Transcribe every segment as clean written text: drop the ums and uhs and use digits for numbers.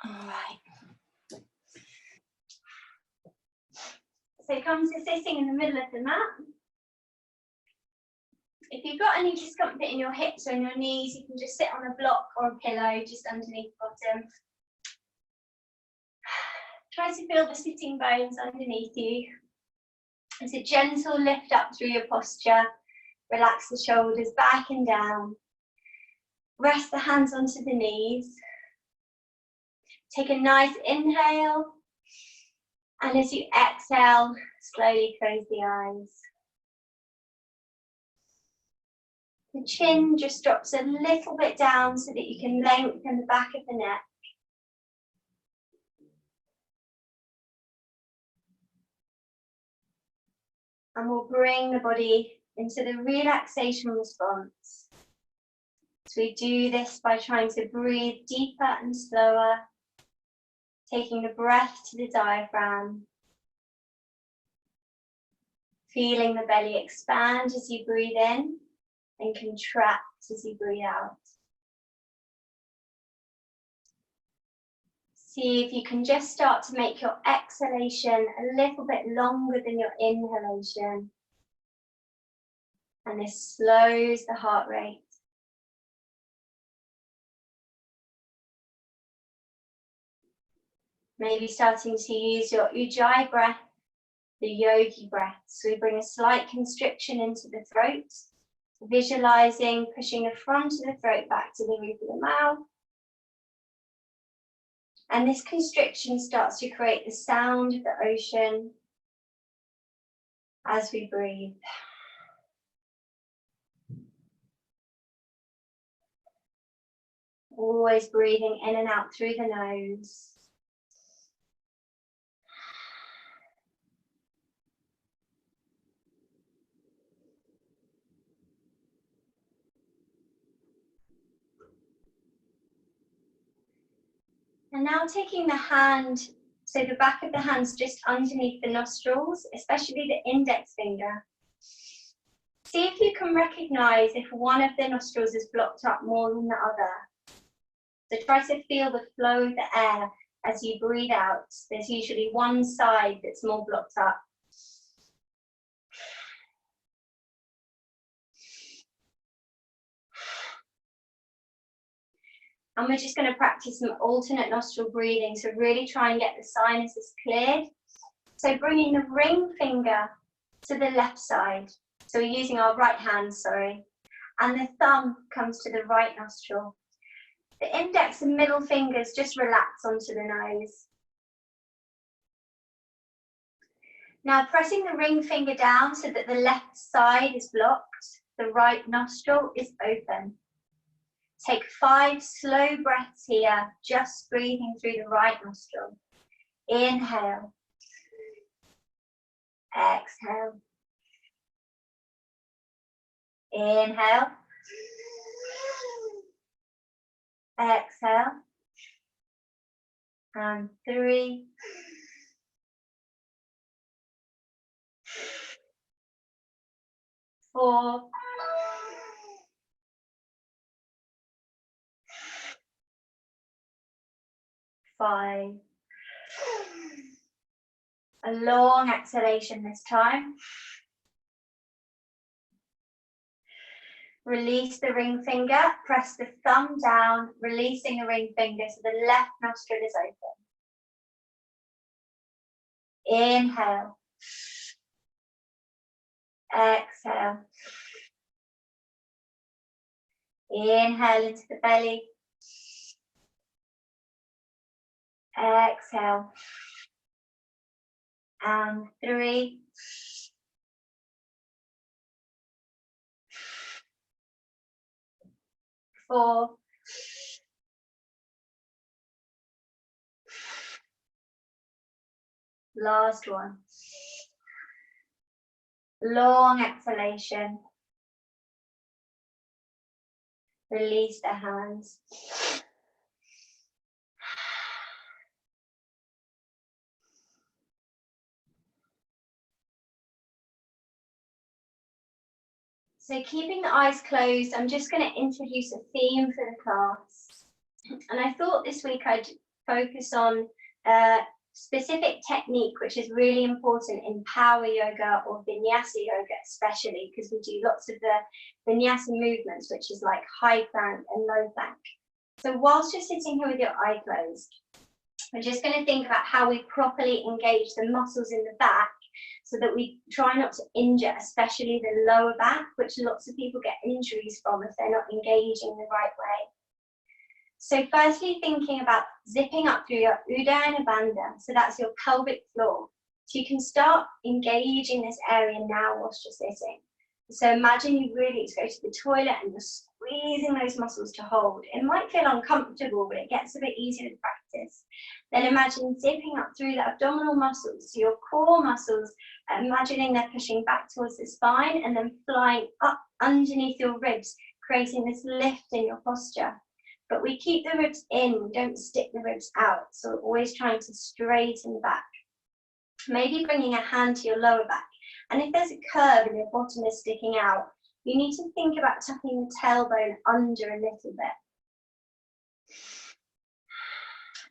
All right. So come to sitting in the middle of the mat. If you've got any discomfort in your hips or in your knees, you can just sit on a block or a pillow just underneath the bottom. Try to feel the sitting bones underneath you. It's a gentle lift up through your posture. Relax the shoulders back and down. Rest the hands onto the knees. Take a nice inhale. And as you exhale, slowly close the eyes. The chin just drops a little bit down so that you can lengthen the back of the neck. And we'll bring the body into the relaxation response. So we do this by trying to breathe deeper and slower, taking the breath to the diaphragm, feeling the belly expand as you breathe in and contract as you breathe out. See if you can just start to make your exhalation a little bit longer than your inhalation. And this slows the heart rate. Maybe starting to use your Ujjayi breath, the yogi breath. So we bring a slight constriction into the throat, visualizing pushing the front of the throat back to the roof of the mouth. And this constriction starts to create the sound of the ocean as we breathe. Always breathing in and out through the nose. And now taking the hand, so the back of the hand's just underneath the nostrils, especially the index finger. See if you can recognize if one of the nostrils is blocked up more than the other. So try to feel the flow of the air as you breathe out. There's usually one side that's more blocked up. And we're just going to practice some alternate nostril breathing. So really try and get the sinuses cleared. So bringing the ring finger to the left side. So we're using our right hand, sorry. And the thumb comes to the right nostril. The index and middle fingers just relax onto the nose. Now pressing the ring finger down so that the left side is blocked, the right nostril is open. Take 5 slow breaths here, just breathing through the right nostril. Inhale. Exhale. Inhale. Exhale. And 3. 4. 5. A long exhalation this time. Release the ring finger, press the thumb down, releasing the ring finger so the left nostril is open. Inhale. Exhale. Inhale into the belly. Exhale. And 3. 4. 'Last one. Long exhalation. Release the hands. So keeping the eyes closed, I'm just going to introduce a theme for the class. And I thought this week I'd focus on a specific technique, which is really important in power yoga or vinyasa yoga, especially because we do lots of the vinyasa movements, which is like high plank and low plank. So whilst you're sitting here with your eye closed, we're just going to think about how we properly engage the muscles in the back so that we try not to injure, especially the lower back, which lots of people get injuries from if they're not engaging the right way. So firstly, thinking about zipping up through your Udayana Bandha, so that's your pelvic floor. So you can start engaging this area now whilst you're sitting. So imagine you really need to go to the toilet and you're squeezing those muscles to hold. It might feel uncomfortable, but it gets a bit easier with practice. Then imagine zipping up through the abdominal muscles, so your core muscles, imagining they're pushing back towards the spine and then flying up underneath your ribs, creating this lift in your posture. But we keep the ribs in, we don't stick the ribs out, so we're always trying to straighten the back. Maybe bringing a hand to your lower back. And if there's a curve and your bottom is sticking out, you need to think about tucking the tailbone under a little bit.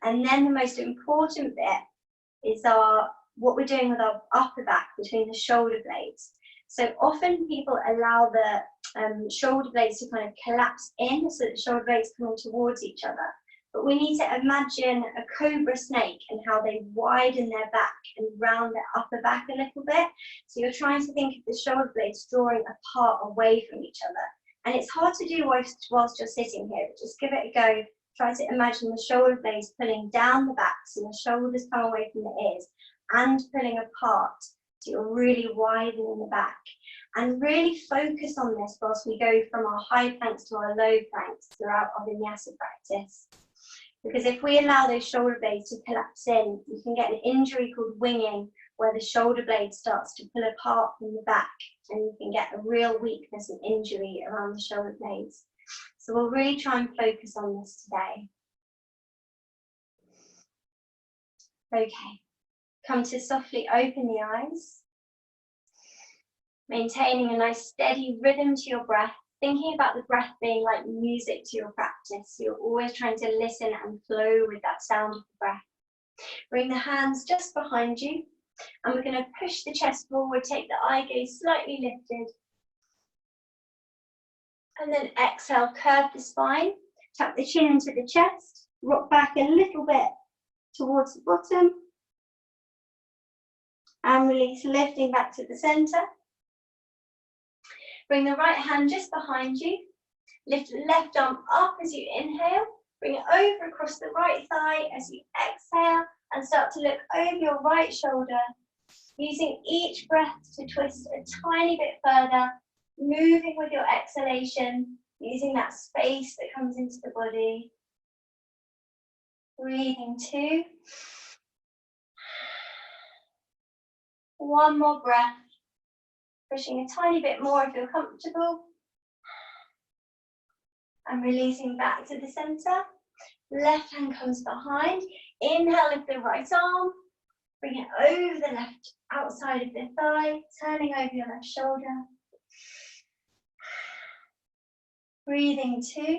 And then the most important bit is what we're doing with our upper back between the shoulder blades. So often people allow the shoulder blades to kind of collapse in, so that the shoulder blades coming towards each other. But we need to imagine a cobra snake and how they widen their back and round their upper back a little bit. So you're trying to think of the shoulder blades drawing apart away from each other. And it's hard to do whilst you're sitting here, but just give it a go. Try to imagine the shoulder blades pulling down the back, so the shoulders come away from the ears, and pulling apart, so you're really widening the back. And really focus on this whilst we go from our high planks to our low planks throughout our vinyasa practice. Because if we allow those shoulder blades to collapse in, you can get an injury called winging, where the shoulder blade starts to pull apart from the back, and you can get a real weakness and injury around the shoulder blades. So we'll really try and focus on this today. Okay, come to softly open the eyes, maintaining a nice steady rhythm to your breath, thinking about the breath being like music to your practice. You're always trying to listen and flow with that sound of the breath. Bring the hands just behind you, and we're going to push the chest forward, take the eye gaze slightly lifted. And then exhale, curve the spine, tuck the chin into the chest, rock back a little bit towards the bottom, and release, lifting back to the center. Bring the right hand just behind you, lift the left arm up as you inhale, bring it over across the right thigh as you exhale, and start to look over your right shoulder, using each breath to twist a tiny bit further, moving with your exhalation, using that space that comes into the body. Breathing 2. One more breath. Pushing a tiny bit more if you're comfortable. And releasing back to the center. Left hand comes behind. Inhale, lift the right arm. Bring it over the left outside of the thigh, turning over your left shoulder. Breathing 2.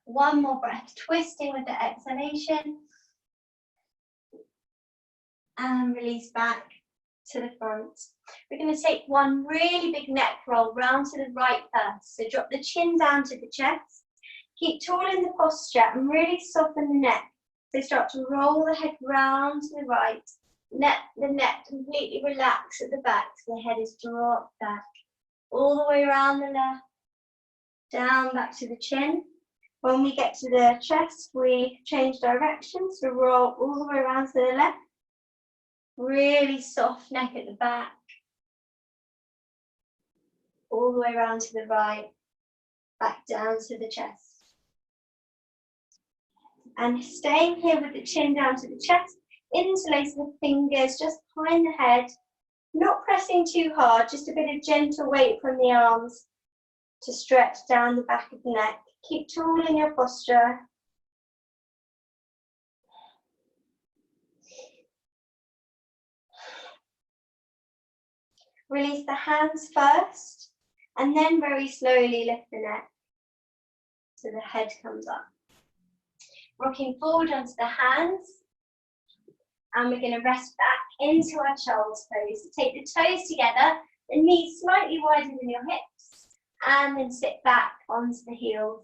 One more breath, twisting with the exhalation. And release back to the front. We're going to take one really big neck roll round to the right first. So drop the chin down to the chest. Keep tall in the posture and really soften the neck. So start to roll the head round to the right. Let the neck completely relax at the back so the head is dropped back. All the way around the left, down back to the chin. When we get to the chest, we change direction, so roll all the way around to the left. Really soft neck at the back. All the way around to the right, back down to the chest. And staying here with the chin down to the chest, interlace the fingers just behind the head. Not pressing too hard, just a bit of gentle weight from the arms to stretch down the back of the neck. Keep tall in your posture. Release the hands first, and then very slowly lift the neck so the head comes up. rocking forward onto the hands. And we're going to rest back into our child's pose. So take the toes together, the knees slightly wider than your hips, and then sit back onto the heels.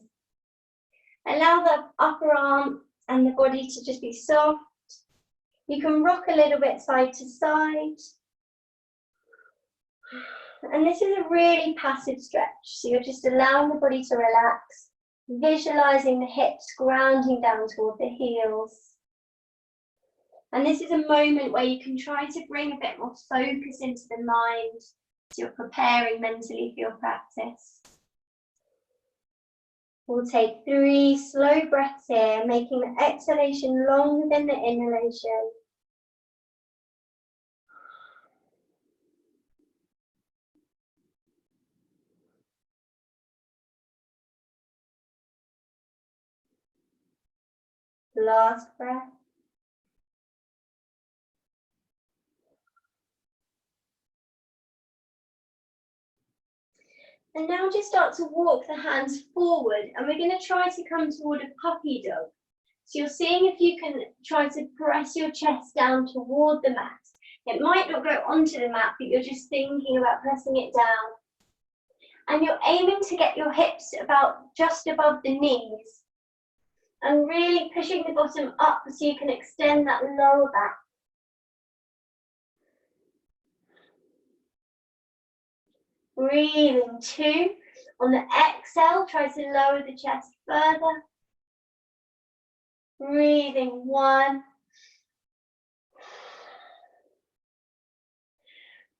Allow the upper arm and the body to just be soft. You can rock a little bit side to side. And this is a really passive stretch, so you're just allowing the body to relax, visualizing the hips grounding down toward the heels. And this is a moment where you can try to bring a bit more focus into the mind, so you're preparing mentally for your practice. We'll take 3 slow breaths here, making the exhalation longer than the inhalation. Last breath. And now just start to walk the hands forward, and we're going to try to come toward a puppy dog. So you're seeing if you can try to press your chest down toward the mat. It might not go onto the mat, but you're just thinking about pressing it down. And you're aiming to get your hips about just above the knees. And really pushing the bottom up so you can extend that lower back. Breathing 2. On the exhale, try to lower the chest further. Breathing 1.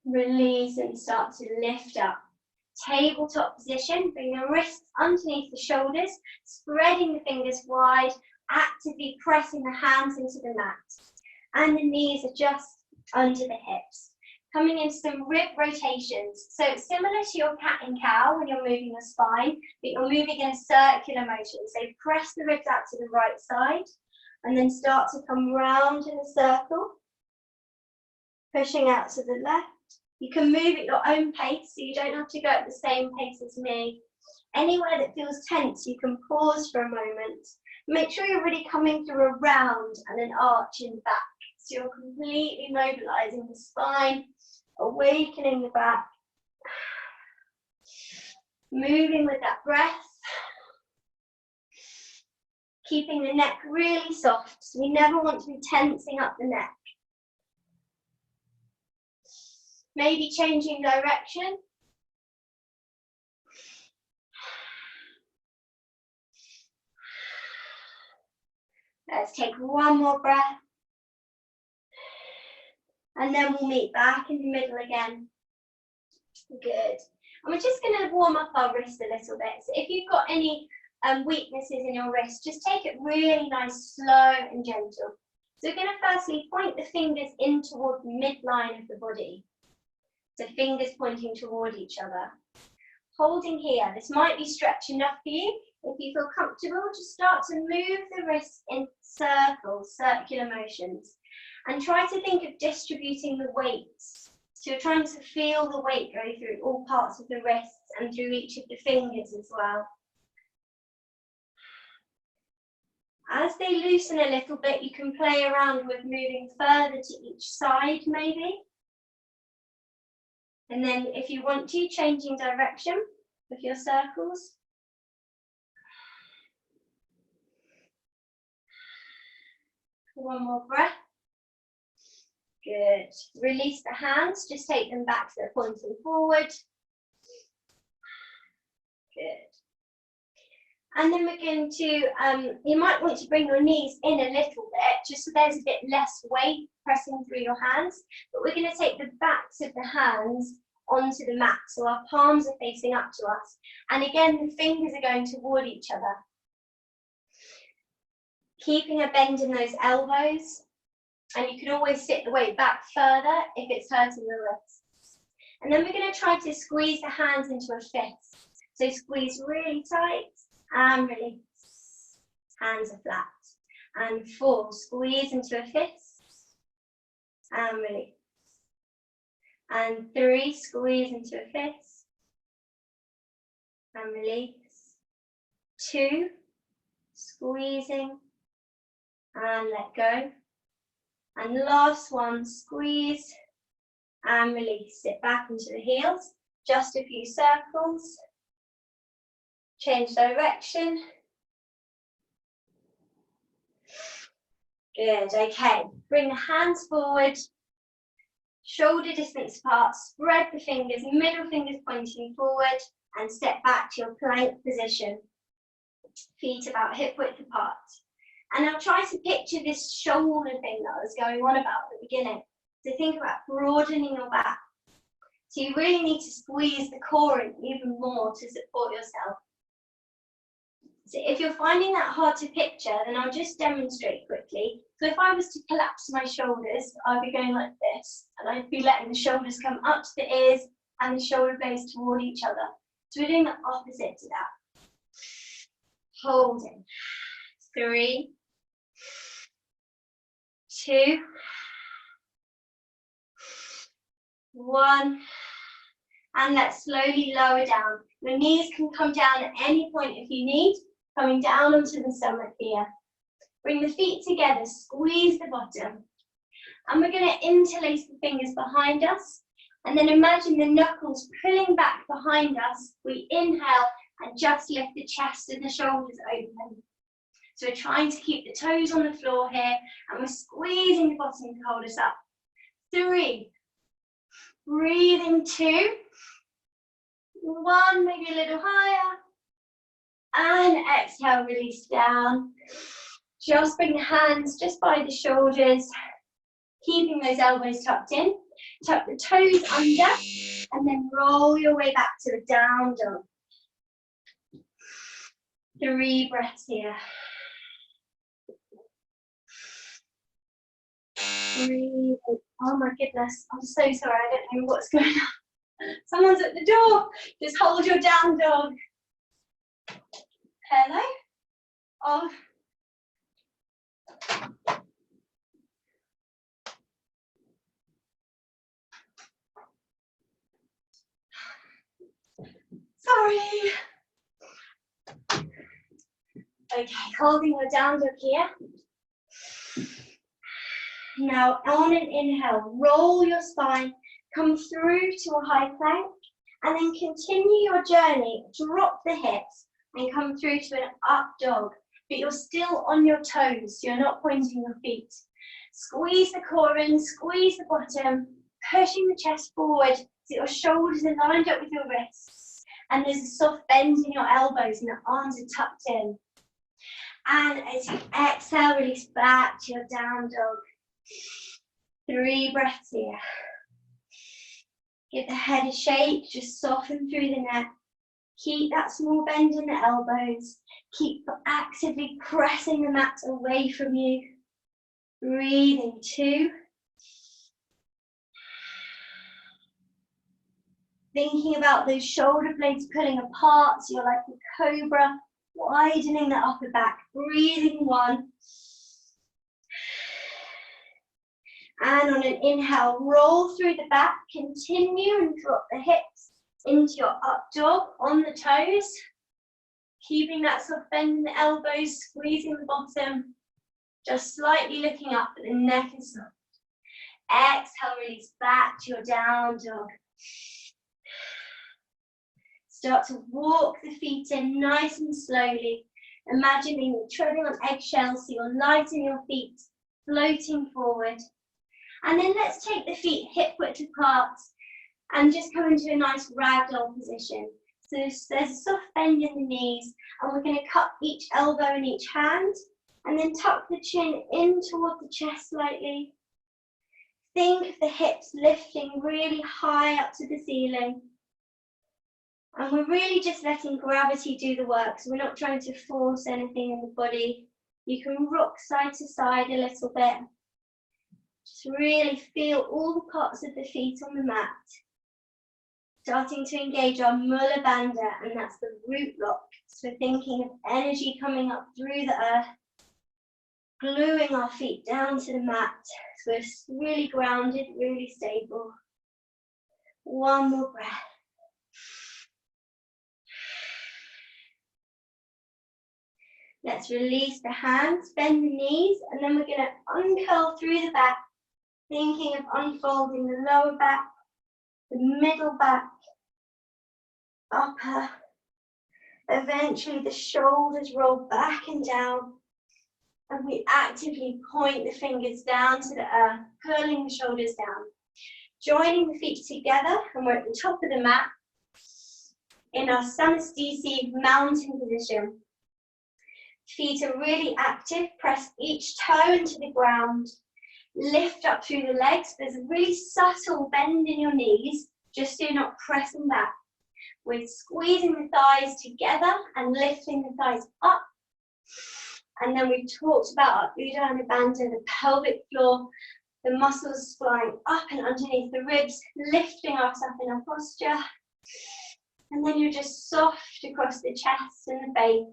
Release and start to lift up. Tabletop position, bring the wrists underneath the shoulders, spreading the fingers wide, actively pressing the hands into the mat. And the knees are just under the hips. Coming into some rib rotations. So it's similar to your cat and cow when you're moving your spine, but you're moving in a circular motion. So press the ribs out to the right side and then start to come round in a circle, pushing out to the left. You can move at your own pace, so you don't have to go at the same pace as me. Anywhere that feels tense, you can pause for a moment. Make sure you're really coming through a round and an arch in the back. So you're completely mobilizing the spine, awakening the back, moving with that breath, keeping the neck really soft. So we never want to be tensing up the neck. Maybe changing direction. Let's take one more breath. And then we'll meet back in the middle again. Good. And we're just going to warm up our wrist a little bit. So if you've got any weaknesses in your wrist, just take it really nice, slow and gentle. So we're going to firstly point the fingers in toward the midline of the body. So fingers pointing toward each other. Holding here, this might be stretch enough for you. If you feel comfortable, just start to move the wrists in circles, circular motions. And try to think of distributing the weights. So you're trying to feel the weight go through all parts of the wrists and through each of the fingers as well. As they loosen a little bit, you can play around with moving further to each side maybe. And then if you want to, changing direction with your circles. One more breath. Good. Release the hands, just take them back so they're pointing forward. Good. And then we're going to, you might want to bring your knees in a little bit, just so there's a bit less weight pressing through your hands. But we're going to take the backs of the hands onto the mat, so our palms are facing up to us. And again, the fingers are going toward each other. Keeping a bend in those elbows. And you can always sit the weight back further if it's hurting the wrists. And then we're going to try to squeeze the hands into a fist. So squeeze really tight and release. Hands are flat. And 4, squeeze into a fist and release. And 3, squeeze into a fist and release. 2, squeezing and let go. And last one, squeeze and release. Sit back into the heels, just a few circles. Change direction. Good, okay. Bring the hands forward, shoulder distance apart, spread the fingers, middle fingers pointing forward, and step back to your plank position. Feet about hip width apart. And now try to picture this shoulder thing that I was going on about at the beginning. So think about broadening your back. So you really need to squeeze the core in even more to support yourself. So if you're finding that hard to picture, then I'll just demonstrate quickly. So if I was to collapse my shoulders, I'd be going like this, and I'd be letting the shoulders come up to the ears and the shoulder blades toward each other. So we're doing the opposite to that. Holding. 3, 2, 1, and let's slowly lower down. Your knees can come down at any point if you need, coming down onto the stomach here. Bring the feet together, squeeze the bottom. And we're going to interlace the fingers behind us, and then imagine the knuckles pulling back behind us. We inhale and just lift the chest and the shoulders open. So we're trying to keep the toes on the floor here, and we're squeezing the bottom to hold us up. 3, breathing 2, 1, maybe a little higher, and exhale, release down. Just bring the hands just by the shoulders, keeping those elbows tucked in. Tuck the toes under, and then roll your way back to a down dog. 3 breaths here. Breathe. Oh my goodness, I'm so sorry, I don't know what's going on. Someone's at the door. Just hold your down dog. Hello? Oh. Sorry. Okay, holding your down dog here. Now on an inhale, roll your spine, come through to a high plank, and then continue your journey. Drop the hips and come through to an up dog, but you're still on your toes, so you're not pointing your feet. Squeeze the core in, squeeze the bottom, pushing the chest forward so your shoulders are lined up with your wrists, and there's a soft bend in your elbows and your arms are tucked in. And as you exhale, release back to your down dog. 3 breaths here. Give the head a shake, just soften through the neck. Keep that small bend in the elbows. Keep actively pressing the mat away from you. Breathing 2. Thinking about those shoulder blades pulling apart, so you're like a cobra, widening the upper back. Breathing 1. And on an inhale, roll through the back, continue and drop the hips into your up dog on the toes. Keeping that soft bend in the elbows, squeezing the bottom, just slightly looking up, but the neck is soft. Exhale, release back to your down dog. Start to walk the feet in nice and slowly, imagining you're treading on eggshells, so you're light in your feet, floating forward. And then let's take the feet hip width apart and just come into a nice ragdoll position. So there's a soft bend in the knees, and we're going to cup each elbow in each hand, and then tuck the chin in toward the chest slightly. Think of the hips lifting really high up to the ceiling. And we're really just letting gravity do the work, so we're not trying to force anything in the body. You can rock side to side a little bit. Just really feel all the parts of the feet on the mat. Starting to engage our Mula Bandha, and that's the root lock. So we're thinking of energy coming up through the earth, gluing our feet down to the mat. So we're really grounded, really stable. 1 more breath. Let's release the hands, bend the knees, and then we're going to uncurl through the back, thinking of unfolding the lower back, the middle back, upper. Eventually the shoulders roll back and down, and we actively point the fingers down to the earth, curling the shoulders down. Joining the feet together, and we're at the top of the mat in our asanas mountain position. Feet are really active, press each toe into the ground, lift up through the legs. There's a really subtle bend in your knees, just so you're not pressing back. We're squeezing the thighs together and lifting the thighs up. And then we've talked about our Uddiyana Bandha, the pelvic floor, the muscles flying up and underneath the ribs, lifting us up in our posture. And then you're just soft across the chest and the face.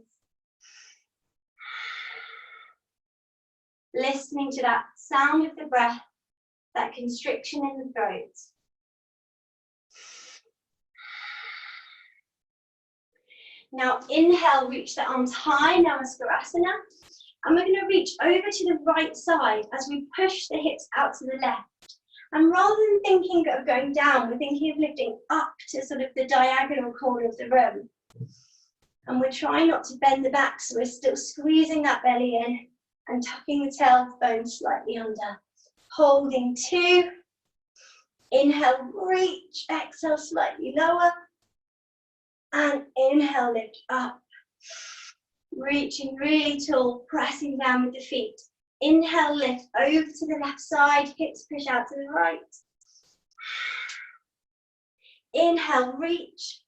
Listening to that sound of the breath, that constriction in the throat. Now inhale, reach the arms high, Namaskarasana. And we're going to reach over to the right side as we push the hips out to the left. And rather than thinking of going down, we're thinking of lifting up to sort of the diagonal corner of the room. And we're trying not to bend the back, so we're still squeezing that belly in and tucking the tailbone slightly under. Holding 2. Inhale, reach. Exhale, slightly lower. And inhale, lift up. Reaching really tall, pressing down with the feet. Inhale, lift over to the left side, hips push out to the right. Inhale, reach.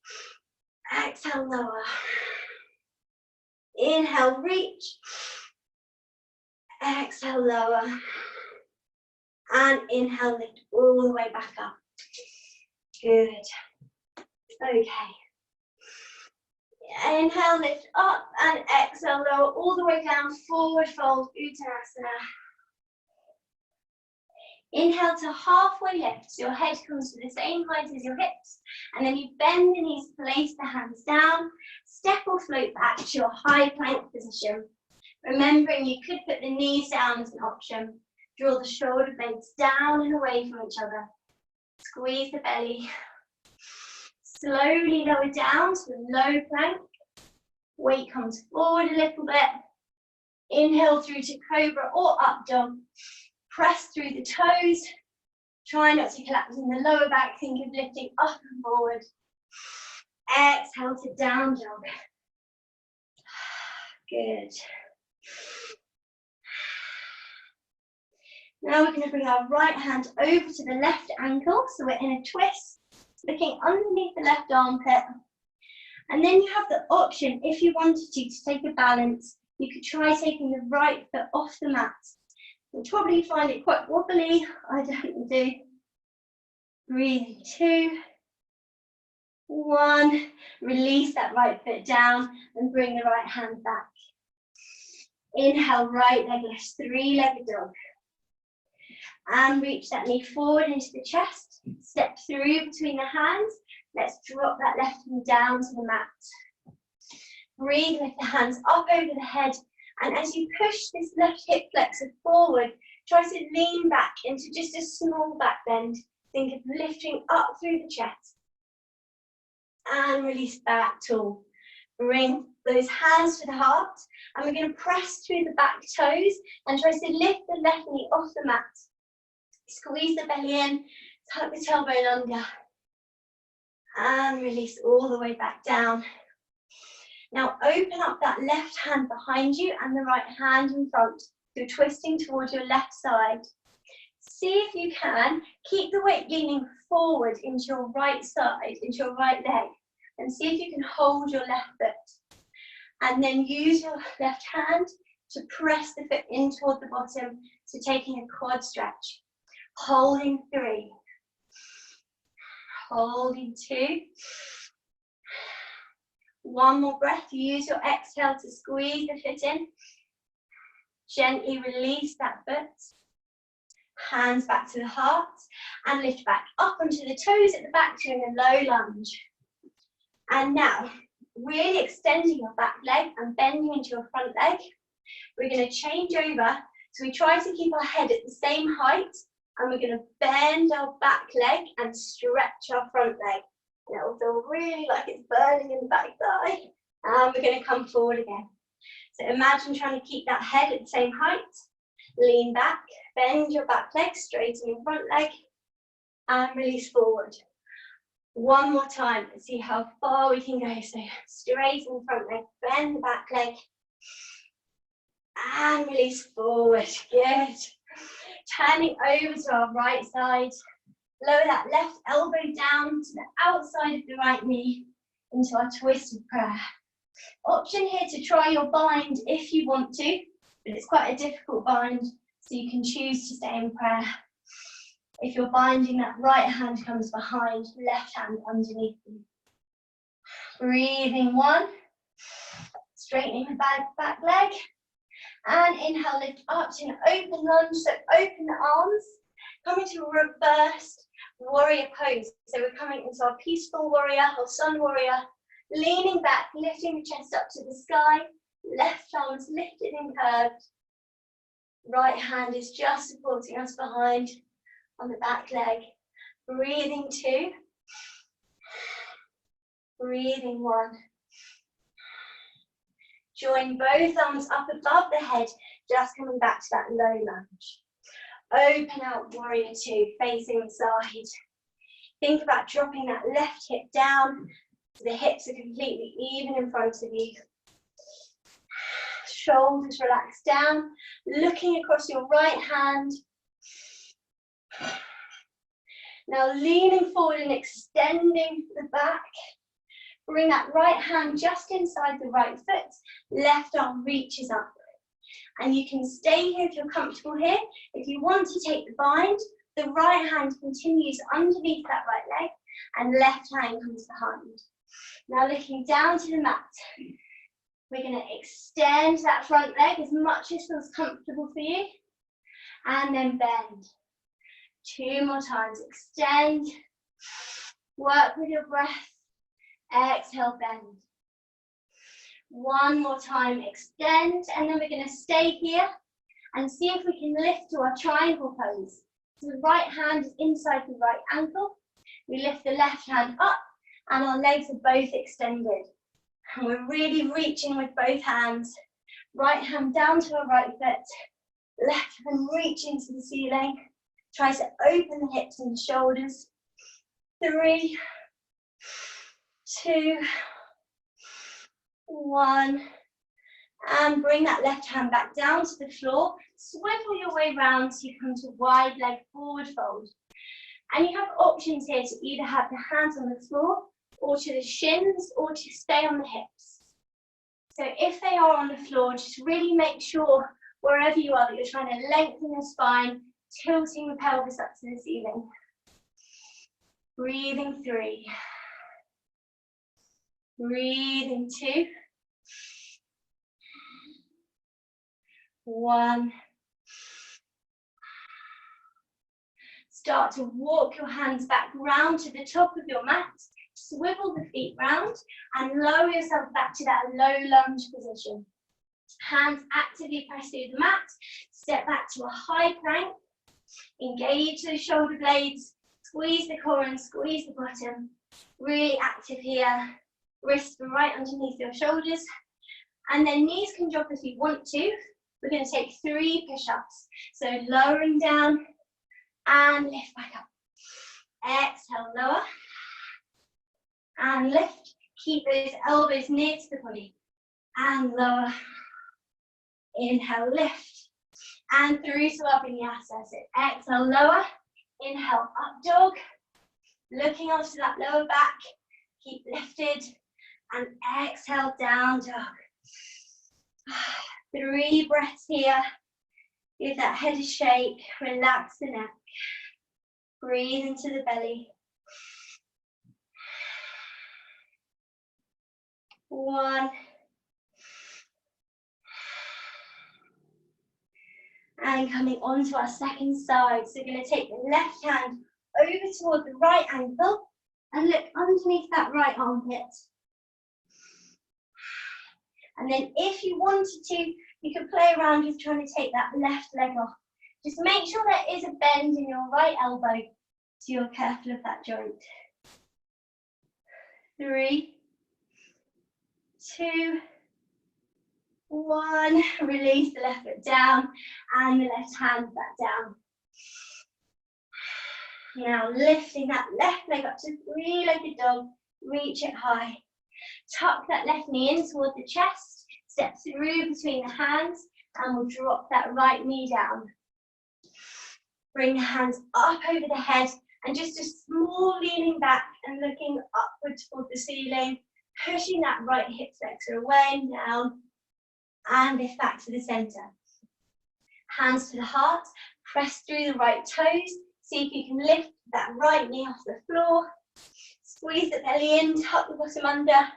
Exhale, lower. Inhale, reach. Exhale, lower. And inhale, lift all the way back up. Good. Okay. Inhale, lift up, and exhale, lower all the way down, forward fold, Uttanasana. Inhale to halfway lift, so your head comes to the same height as your hips, and then you bend the knees, place the hands down, step or float back to your high plank position. Remembering you could put the knees down as an option. Draw the shoulder blades down and away from each other. Squeeze the belly. Slowly lower down to the low plank. Weight comes forward a little bit. Inhale through to cobra or up dog. Press through the toes. Try not to collapse in the lower back. Think of lifting up and forward. Exhale to down dog. Good. Now we're going to bring our right hand over to the left ankle. So we're in a twist, looking underneath the left armpit. And then you have the option, if you wanted to take a balance, you could try taking the right foot off the mat. You'll probably find it quite wobbly. I definitely do. Breathing 2, 1. Release that right foot down and bring the right hand back. Inhale, right leg lifts, 3-legged dog. And reach that knee forward into the chest. Step through between the hands. Let's drop that left knee down to the mat. Breathe, lift the hands up over the head. And as you push this left hip flexor forward, try to lean back into just a small back bend. Think of lifting up through the chest. And release back tall. Bring those hands to the heart. And we're going to press through the back toes and try to lift the left knee off the mat. Squeeze the belly in, tuck the tailbone under, and release all the way back down. Now open up that left hand behind you and the right hand in front. You're twisting towards your left side. See if you can keep the weight leaning forward into your right side, into your right leg, and see if you can hold your left foot. And then use your left hand to press the foot in toward the bottom, so taking a quad stretch. Holding 3, holding 2. One more breath. Use your exhale to squeeze the foot in. Gently release that foot. Hands back to the heart and lift back up onto the toes at the back, doing a low lunge. And now really extending your back leg and bending into your front leg. We're going to change over. So we try to keep our head at the same height, and we're going to bend our back leg and stretch our front leg. And it will feel really like it's burning in the back thigh. And we're going to come forward again. So imagine trying to keep that head at the same height. Lean back, bend your back leg, straighten your front leg, and release forward. One more time. Let's see how far we can go. So straighten the front leg, bend the back leg, and release forward. Good. Turning over to our right side. Lower that left elbow down to the outside of the right knee into our twisted prayer. Option here to try your bind if you want to, but it's quite a difficult bind, so you can choose to stay in prayer. If you're binding, that right hand comes behind, left hand underneath you. Breathing one, straightening the back leg, and inhale, lift up to an open lunge, so open the arms, coming to a reversed warrior pose. So we're coming into our peaceful warrior or sun warrior, leaning back, lifting the chest up to the sky, left arm's lifted and curved. Right hand is just supporting us behind on the back leg. Breathing two. Breathing one. Join both arms up above the head, just coming back to that low lunge. Open out warrior two, facing the side. Think about dropping that left hip down so the hips are completely even in front of you. Shoulders relax down, looking across your right hand. Now leaning forward and extending the back. Bring that right hand just inside the right foot. Left arm reaches up. And you can stay here if you're comfortable here. If you want to take the bind, the right hand continues underneath that right leg and left hand comes behind. Now looking down to the mat. We're going to extend that front leg as much as feels comfortable for you. And then bend. Two more times. Extend. Work with your breath. Exhale, bend. One more time, extend, and then we're going to stay here and see if we can lift to our triangle pose. So the right hand is inside the right ankle. We lift the left hand up and our legs are both extended. And we're really reaching with both hands. Right hand down to our right foot, left hand reaching to the ceiling. Try to open the hips and the shoulders. 3, 2, 1, and bring that left hand back down to the floor. Swivel your way round so you come to wide leg forward fold. And you have options here to either have the hands on the floor, or to the shins, or to stay on the hips. So if they are on the floor, just really make sure wherever you are that you're trying to lengthen your spine, tilting the pelvis up to the ceiling. Breathing 3. Breathing 2. 1. Start to walk your hands back round to the top of your mat. Swivel the feet round and lower yourself back to that low lunge position. Hands actively press through the mat. Step back to a high plank. Engage those shoulder blades. Squeeze the core and squeeze the bottom. Really active here. Wrists are right underneath your shoulders. And then knees can drop if you want to. We're going to take 3 push-ups. So lowering down and lift back up. Exhale, lower. And lift. Keep those elbows near to the body. And lower. Inhale, lift. And through to our vinyasa. So exhale, lower. Inhale, up dog. Looking after that lower back. Keep lifted. And exhale, down dog. 3 breaths here. Give that head a shake. Relax the neck. Breathe into the belly. 1. And coming onto our second side. So we're going to take the left hand over toward the right ankle and look underneath that right armpit. And then if you wanted to, you could play around with trying to take that left leg off. Just make sure there is a bend in your right elbow so you're careful of that joint. 3, 2, 1. Release the left foot down and the left hand back down. Now lifting that left leg up to three-legged dog, reach it high. Tuck that left knee in toward the chest, step through between the hands, and we'll drop that right knee down. Bring the hands up over the head, and just a small leaning back and looking upwards toward the ceiling, pushing that right hip flexor away and down, and lift back to the center. Hands to the heart, press through the right toes, see if you can lift that right knee off the floor, squeeze the belly in, tuck the bottom under,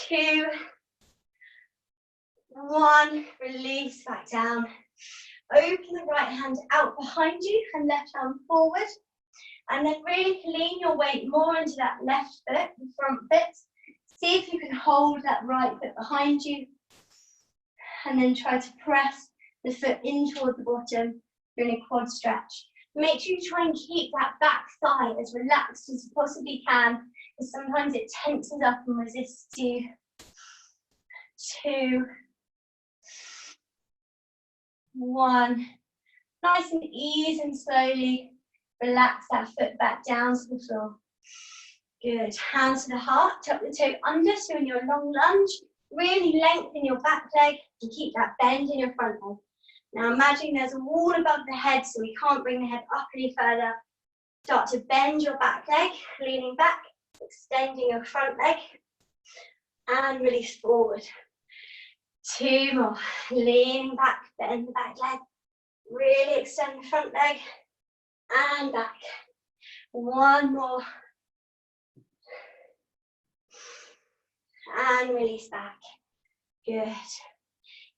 2, 1, release back down. Open the right hand out behind you and left arm forward. And then really lean your weight more into that left foot, the front foot. See if you can hold that right foot behind you. And then try to press the foot in toward the bottom, doing a quad stretch. Make sure you try and keep that back thigh as relaxed as you possibly can, because sometimes it tenses up and resists you. 2, 1. Nice and easy and slowly relax that foot back down to the floor. Good. Hands to the heart, tuck the toe under, so in your long lunge, really lengthen your back leg and keep that bend in your front leg. Now imagine there's a wall above the head, so we can't bring the head up any further. Start to bend your back leg, leaning back, extending your front leg, and release forward. 2 more. Leaning back, bend the back leg, really extend the front leg, and back. 1 more. And release back. Good.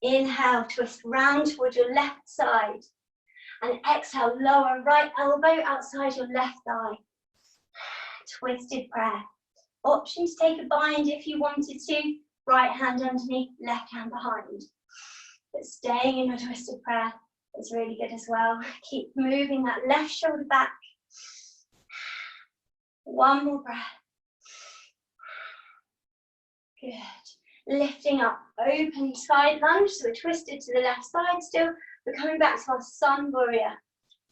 Inhale, twist round towards your left side. And exhale, lower right elbow outside your left thigh. Twisted prayer. Option to take a bind if you wanted to. Right hand underneath, left hand behind. But staying in your twisted prayer is really good as well. Keep moving that left shoulder back. 1 more breath. Good. Lifting up, open side lunge, so we're twisted to the left side still. We're coming back to our sun warrior.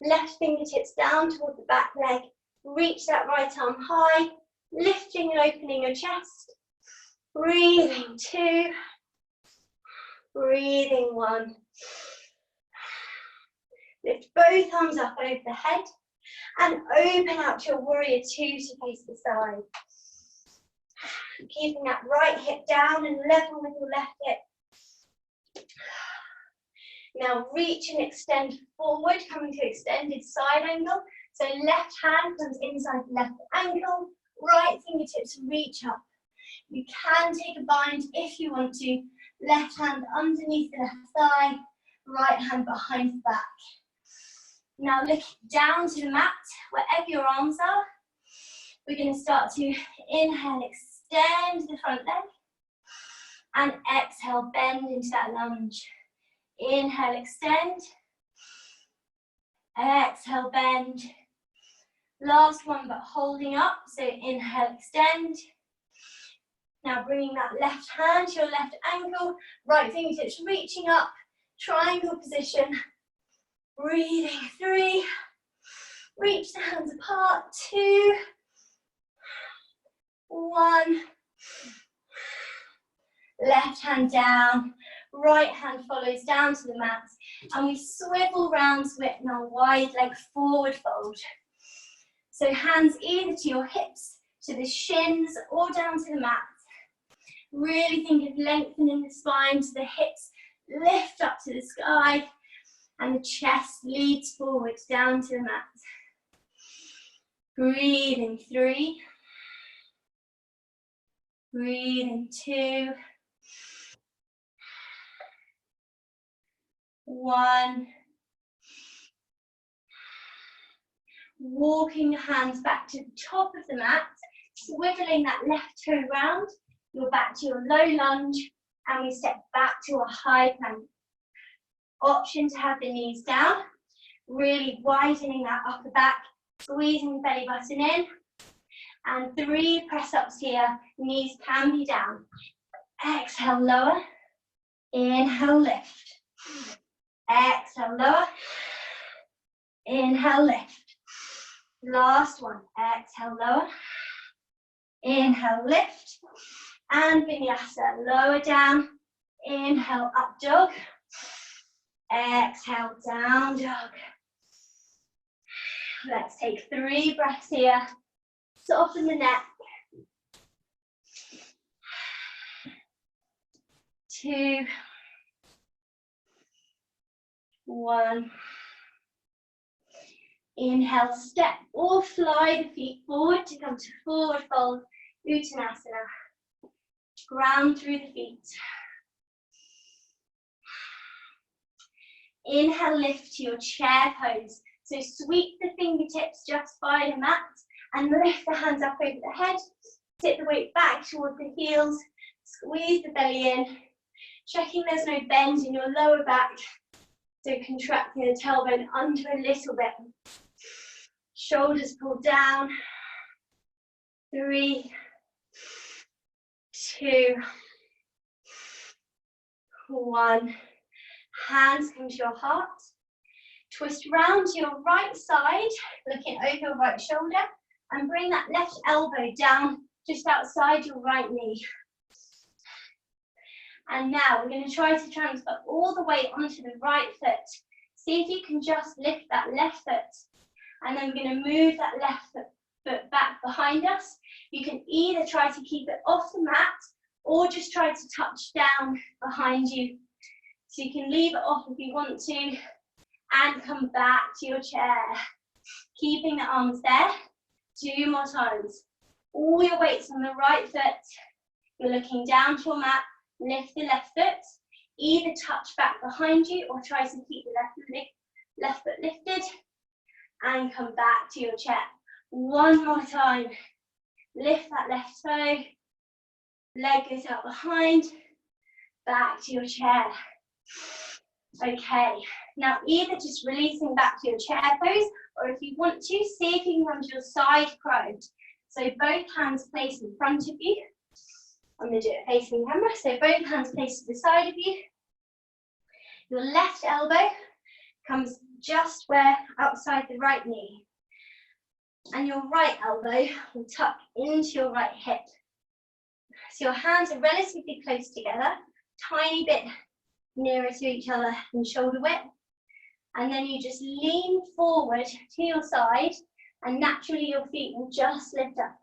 Left fingertips down toward the back leg. Reach that right arm high, lifting and opening your chest. Breathing 2. Breathing 1. Lift both arms up over the head and open out to your warrior 2 to face the side. Keeping that right hip down and level with your left hip. Now reach and extend forward, coming to extended side angle. So left hand comes inside the left ankle, right fingertips reach up. You can take a bind if you want to. Left hand underneath the left thigh, right hand behind the back. Now looking down to the mat, wherever your arms are, we're going to start to inhale, extend the front leg, and exhale, bend into that lunge. Inhale, extend, exhale, bend. Last one, but holding up, so inhale, extend. Now bringing that left hand to your left ankle, right fingertips reaching up, triangle position. Breathing 3, reach the hands apart, 2, 1. Left hand down, right hand follows down to the mat, and we swivel round to it in our wide leg forward fold. So hands either to your hips, to the shins, or down to the mat. Really think of lengthening the spine to the hips, lift up to the sky, and the chest leads forward down to the mat. Breathing 3. Breathing 2. 1. Walking your hands back to the top of the mat, swiveling that left toe round. You're back to your low lunge, and we step back to a high plank. Option to have the knees down, really widening that upper back, squeezing the belly button in, and 3 press-ups here, knees can be down. Exhale, lower, inhale, lift. Exhale, lower, inhale, lift. Last one, exhale, lower, inhale, lift, and vinyasa, lower down, inhale, up dog, exhale, down dog. Let's take 3 breaths here, soften the neck. 2, 1. Inhale, step or fly the feet forward to come to forward fold, Uttanasana. Ground through the feet. Inhale, lift to your chair pose. So sweep the fingertips just by the mat and lift the hands up over the head. Tip the weight back towards the heels. Squeeze the belly in. Checking there's no bend in your lower back. So contracting the tailbone under a little bit. Shoulders pull down. 3, 2, 1. Hands come to your heart. Twist round to your right side, looking over your right shoulder, and bring that left elbow down just outside your right knee. And now we're going to try to transfer all the weight onto the right foot. See if you can just lift that left foot. And then we're going to move that left foot back behind us. You can either try to keep it off the mat or just try to touch down behind you. So you can leave it off if you want to and come back to your chair. Keeping the arms there. 2 more times. All your weight's on the right foot. You're looking down to your mat. Lift the left foot. Either touch back behind you or try to keep the left foot lifted and come back to your chair. 1 more time. Lift that left toe. Leg goes out behind. Back to your chair. Okay, now either just releasing back to your chair pose, or if you want to, see if you can come to your side crow. So both hands placed in front of you. I'm going to do it facing the camera. So both hands placed to the side of you. Your left elbow comes just where outside the right knee. And your right elbow will tuck into your right hip. So your hands are relatively close together, tiny bit nearer to each other than shoulder width. And then you just lean forward to your side and naturally your feet will just lift up.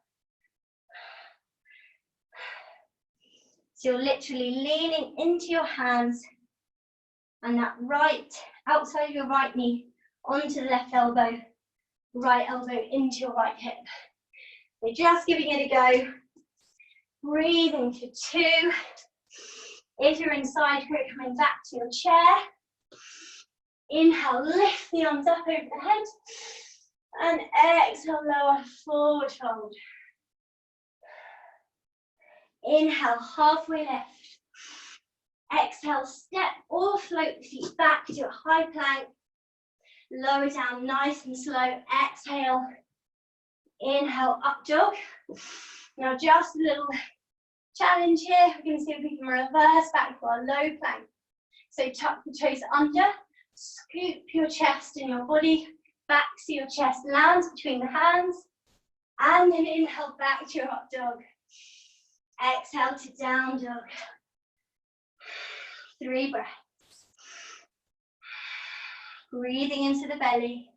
So you're literally leaning into your hands and that right, outside of your right knee, onto the left elbow, right elbow into your right hip. So just giving it a go. Breathing for 2. If you're in side crow, coming back to your chair. Inhale, lift the arms up over the head. And exhale, lower forward fold. Inhale, halfway lift. Exhale, step or float the feet back to a high plank. Lower down nice and slow. Exhale. Inhale, up dog. Now just a little challenge here. We're going to see if we can reverse back to our low plank. So tuck the toes under. Scoop your chest and your body back so your chest lands between the hands. And then inhale back to your up dog. Exhale to down dog. 3 breaths. Breathing into the belly.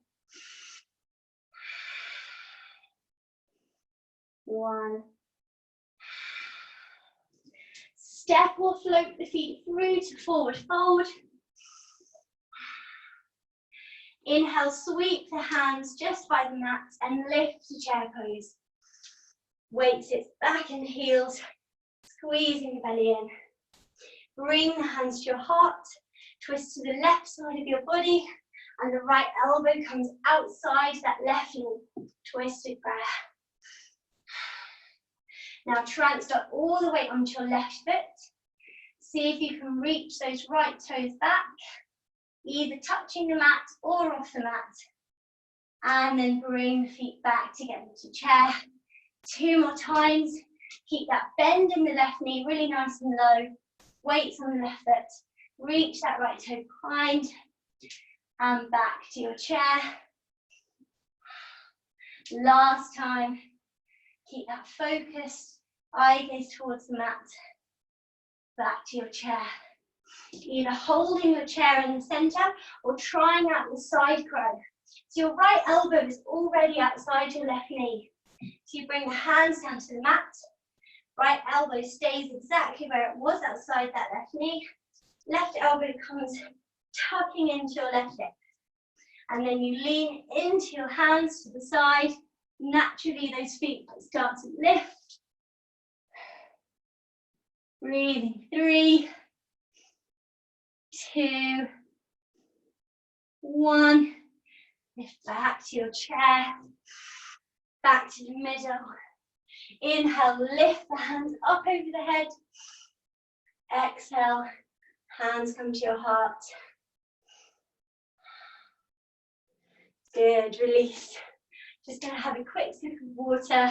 1. Step or float the feet through to forward fold. Inhale, sweep the hands just by the mat and lift to chair pose. Weight sits back in the heels, squeezing the belly in. Bring the hands to your heart, twist to the left side of your body, and the right elbow comes outside that left knee. Twisted breath. Now transfer all the weight onto your left foot. See if you can reach those right toes back, either touching the mat or off the mat. And then bring the feet back together to chair. 2 more times. Keep that bend in the left knee really nice and low. Weights on the left foot. Reach that right toe behind. And back to your chair. Last time. Keep that focused. Eye gaze towards the mat. Back to your chair. Either holding your chair in the center or trying out the side crow. So your right elbow is already outside your left knee. So you bring the hands down to the mat. Right elbow stays exactly where it was outside that left knee. Left elbow comes tucking into your left hip. And then you lean into your hands to the side. Naturally, those feet start to lift. Breathing 3, 2, 1. Lift back to your chair. Back to the middle. Inhale, lift the hands up over the head. Exhale, hands come to your heart. Good, release. Just going to have a quick sip of water.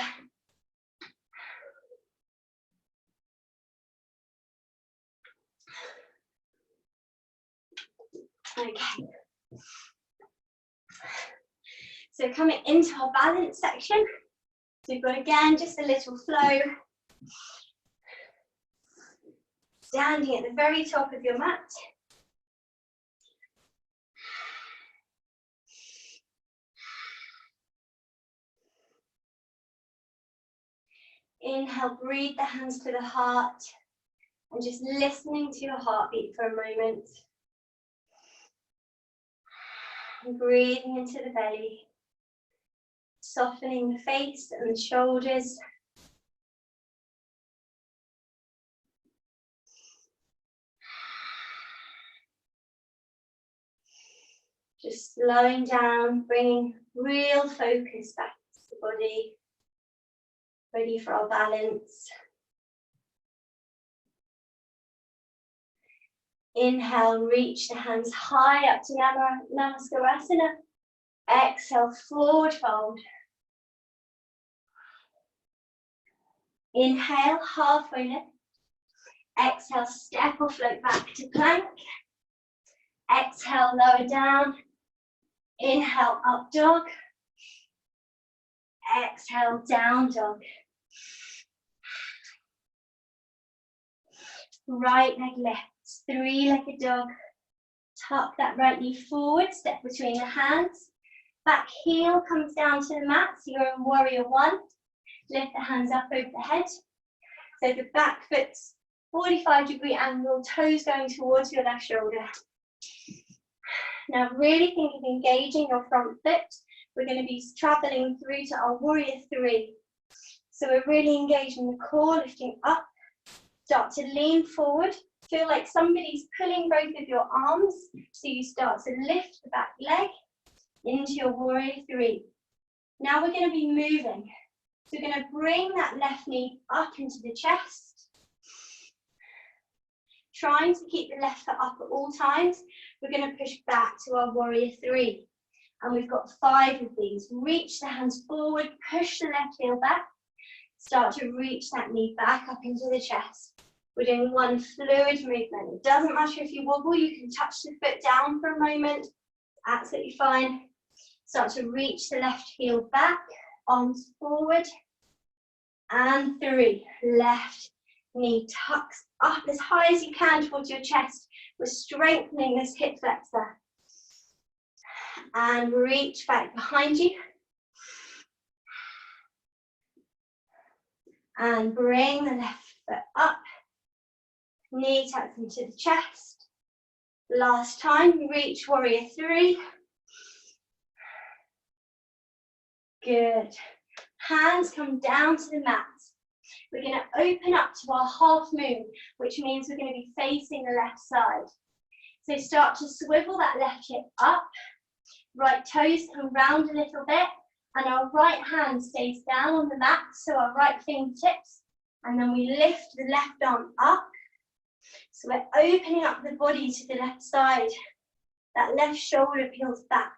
Okay. So coming into our balance section. So we've got again just a little flow. Standing at the very top of your mat. Inhale, breathe the hands to the heart and just listening to your heartbeat for a moment. And breathing into the belly, softening the face and the shoulders. Just slowing down, bringing real focus back to the body. Ready for our balance. Inhale, reach the hands high up to Namaskar. Exhale, forward fold. Inhale, halfway lift. Exhale, step or float back to plank. Exhale, lower down. Inhale, up dog. Exhale, down dog. Right leg lifts, 3-legged dog. Tuck that right knee forward, step between the hands. Back heel comes down to the mat, so you're in warrior 1. Lift the hands up over the head. So the back foot's 45-degree angle, toes going towards your left shoulder. Now really think of engaging your front foot. We're going to be traveling through to our warrior 3. So we're really engaging the core, lifting up. Start to lean forward. Feel like somebody's pulling both of your arms. So you start to lift the back leg into your warrior 3. Now we're going to be moving. So we're going to bring that left knee up into the chest. Trying to keep the left foot up at all times. We're going to push back to our warrior 3. And we've got 5 of these. Reach the hands forward, push the left heel back. Start to reach that knee back up into the chest. We're doing one fluid movement. It doesn't matter if you wobble, you can touch the foot down for a moment. Absolutely fine. Start to reach the left heel back, arms forward. And 3. Left knee tucks up as high as you can towards your chest. We're strengthening this hip flexor. And reach back behind you. And bring the left foot up. Knee tucks into the chest. Last time, reach warrior 3. Good. Hands come down to the mat. We're going to open up to our half moon, which means we're going to be facing the left side. So start to swivel that left hip up. Right toes come round a little bit. And our right hand stays down on the mat, so our right fingertips. And then we lift the left arm up. So we're opening up the body to the left side. That left shoulder peels back.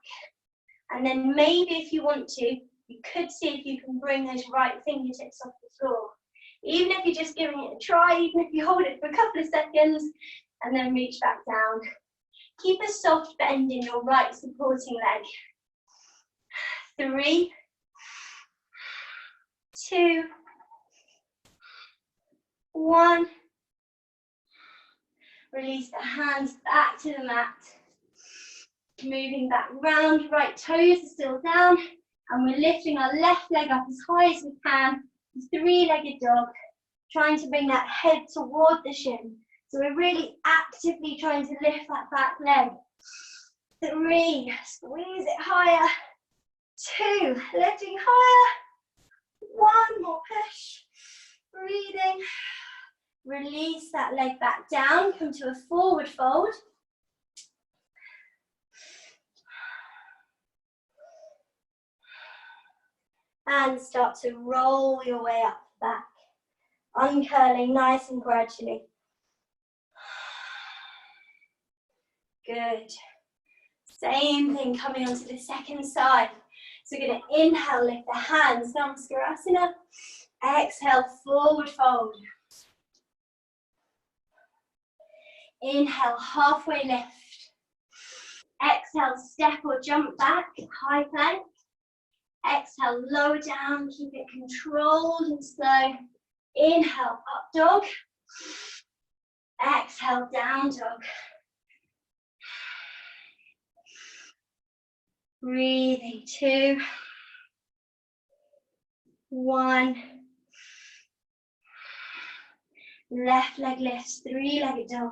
And then maybe if you want to, you could see if you can bring those right fingertips off the floor. Even if you're just giving it a try, even if you hold it for a couple of seconds, and then reach back down. Keep a soft bend in your right supporting leg. 3, 2, 1. Release the hands back to the mat. Moving back round, right toes are still down, and we're lifting our left leg up as high as we can. 3-legged dog, trying to bring that head toward the shin. So we're really actively trying to lift that back leg. 3, squeeze it higher. 2, lifting higher. 1 more push. Breathing. Release that leg back down, come to a forward fold. And start to roll your way up back. Uncurling nice and gradually. Good. Same thing coming onto the second side. So we're going to inhale, lift the hands, Namaskar. Exhale, forward fold. Inhale, halfway lift. Exhale, step or jump back, high plank. Exhale, lower down, keep it controlled and slow. Inhale, up dog. Exhale, down dog. Breathing, 2, 1. Left leg lifts, 3-legged dog.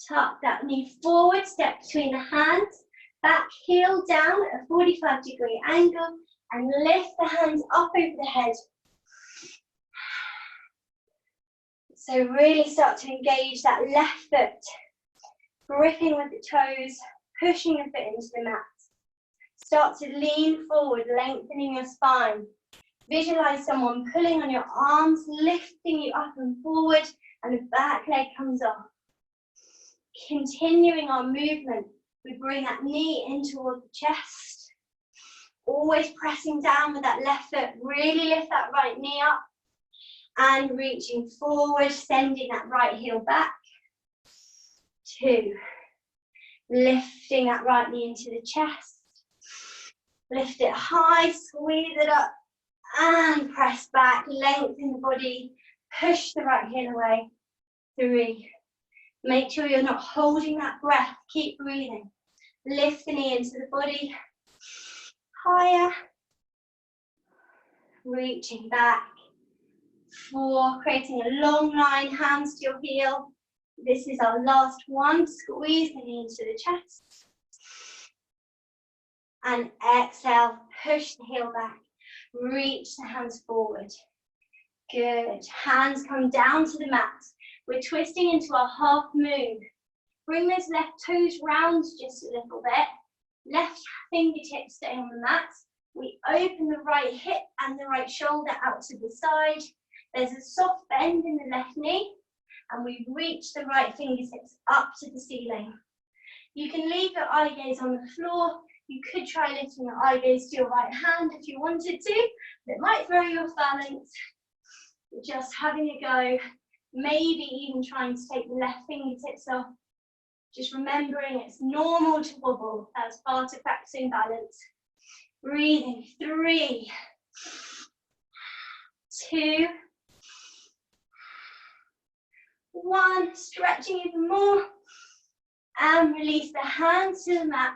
Tuck that knee forward, step between the hands. Back heel down at a 45-degree angle and lift the hands up over the head. So really start to engage that left foot, gripping with the toes, pushing the foot into the mat. Start to lean forward, lengthening your spine. Visualize someone pulling on your arms, lifting you up and forward, and the back leg comes off. Continuing our movement, we bring that knee in toward the chest. Always pressing down with that left foot. Really lift that right knee up. And reaching forward, sending that right heel back. 2. Lifting that right knee into the chest. Lift it high, squeeze it up. And press back, lengthen the body. Push the right heel away. 3. Make sure you're not holding that breath. Keep breathing. Lift the knee into the body. Higher. Reaching back. 4, creating a long line, hands to your heel. This is our last one. Squeeze the knee into the chest. And exhale, push the heel back. Reach the hands forward. Good. Hands come down to the mat. We're twisting into our half moon. Bring those left toes round just a little bit. Left fingertips staying on the mat. We open the right hip and the right shoulder out to the side. There's a soft bend in the left knee. And we reach the right fingertips up to the ceiling. You can leave your eye gaze on the floor. You could try lifting your eye gaze to your right hand if you wanted to. It might throw you off balance. Just having a go. Maybe even trying to take the left fingertips off. Just remembering it's normal to wobble. That's part of practicing balance. Breathing. 3, 2, 1. Stretching even more. And release the hands to the mat.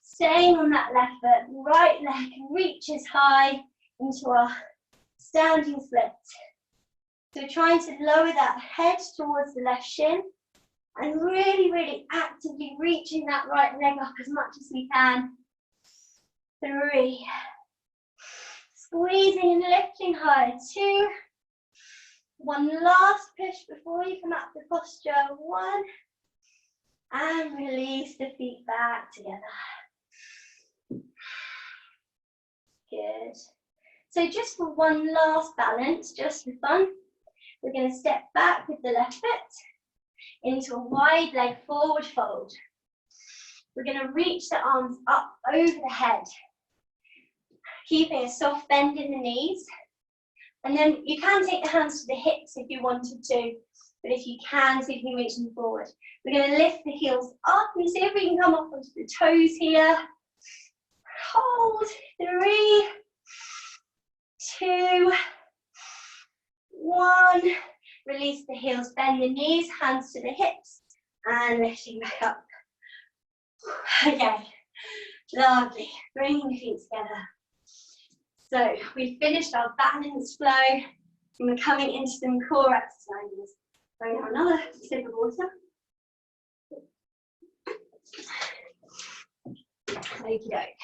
Staying on that left foot. Right leg reaches high into our standing split. So trying to lower that head towards the left shin. And really, really actively reaching that right leg up as much as we can. 3. Squeezing and lifting higher. 2. One last push before you come up to posture. 1. And release the feet back together. Good. So just for one last balance, just for fun, We're going to step back with the left foot into a wide leg forward fold. We're going to reach the arms up over the head, keeping a soft bend in the knees. And then you can take the hands to the hips if you wanted to, but if you can, see if you can reach them forward. We're going to lift the heels up and see if we can come up onto the toes here. Hold, 3, 2, 1. Release the heels, bend the knees, hands to the hips, and lifting back up. Okay, lovely. Bringing the feet together. So we've finished our balance flow, and we're coming into some core exercises. Bring out another sip of water. Okie doke.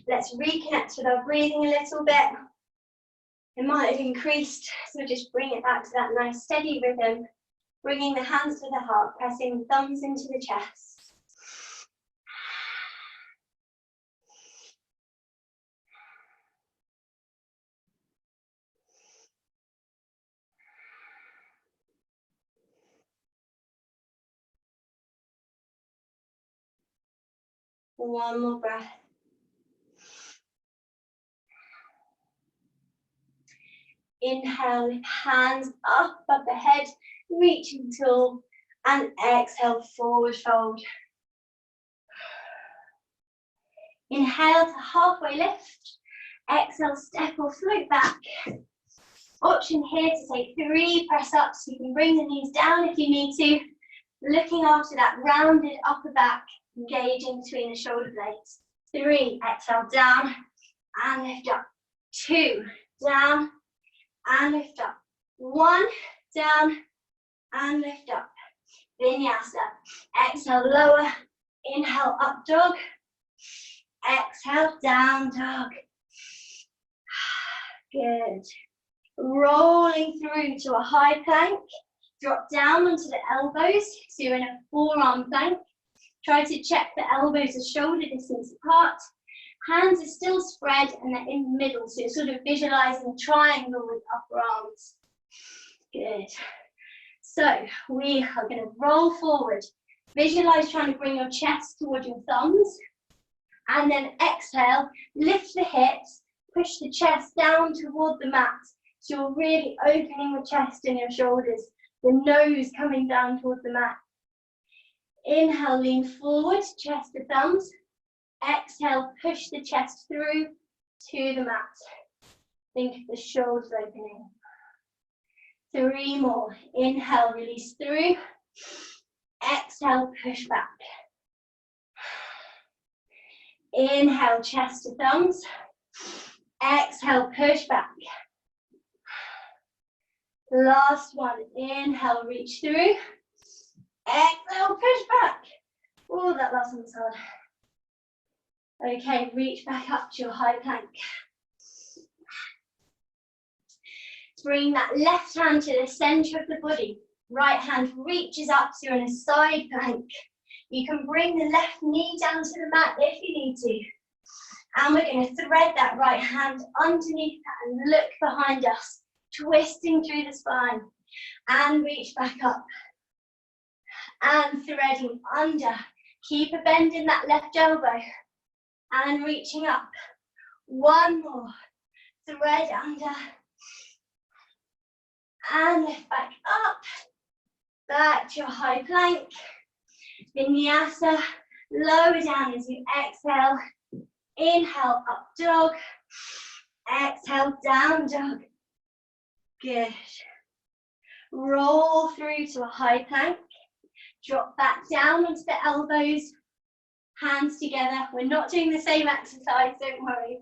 Let's reconnect with our breathing a little bit. It might have increased, so just bring it back to that nice steady rhythm. Bringing the hands to the heart, pressing the thumbs into the chest. One more breath. Inhale, lift hands up above the head, reaching tall, and exhale, forward fold. Inhale to halfway lift, exhale, step or float back. Option here to take 3 press ups, you can bring the knees down if you need to, looking after that rounded upper back, engaging between the shoulder blades. 3, exhale, down, and lift up. 2, down, and lift up. 1, down, and lift up. Vinyasa. Exhale, lower. Inhale, up dog. Exhale, down dog. Good. Rolling through to a high plank. Drop down onto the elbows, so you're in a forearm plank. Try to check the elbows are shoulder distance apart. Hands are still spread and they're in the middle, so you're sort of visualizing a triangle with upper arms. Good. So we are going to roll forward. Visualize trying to bring your chest toward your thumbs. And then exhale, lift the hips, push the chest down toward the mat. So you're really opening the chest and your shoulders, the nose coming down toward the mat. Inhale, lean forward, chest to thumbs. Exhale, push the chest through to the mat. Think of the shoulders opening. 3 more. Inhale, release through. Exhale, push back. Inhale, chest to thumbs. Exhale, push back. Last one. Inhale, reach through. Exhale, push back. Oh, that last one's hard. Okay, reach back up to your high plank. Bring that left hand to the center of the body. Right hand reaches up, so you're in a side plank. You can bring the left knee down to the mat if you need to. And we're going to thread that right hand underneath that and look behind us, twisting through the spine. And reach back up. And threading under. Keep a bend in that left elbow. And reaching up. 1 more. Thread under. And lift back up. Back to your high plank. Vinyasa. Lower down as you exhale. Inhale, up dog. Exhale, down dog. Good. Roll through to a high plank. Drop back down onto the elbows. Hands together. We're not doing the same exercise, don't worry.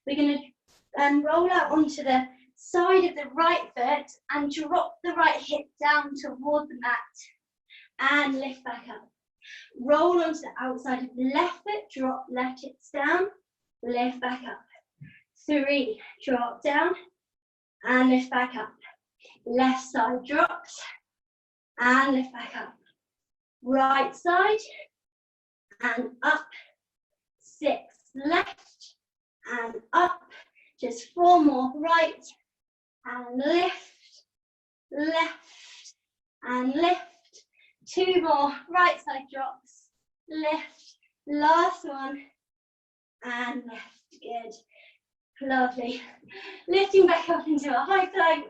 We're going to roll out onto the side of the right foot and drop the right hip down toward the mat. And lift back up. Roll onto the outside of the left foot. Drop left hips down. Lift back up. 3. Drop down. And lift back up. Left side drops. And lift back up. Right side. And up. 6 left. And up. Just 4 more. Right and lift, left and lift. 2 more. Right side drops. Lift. Last one. And lift. Good. Lovely. Lifting back up into a high plank.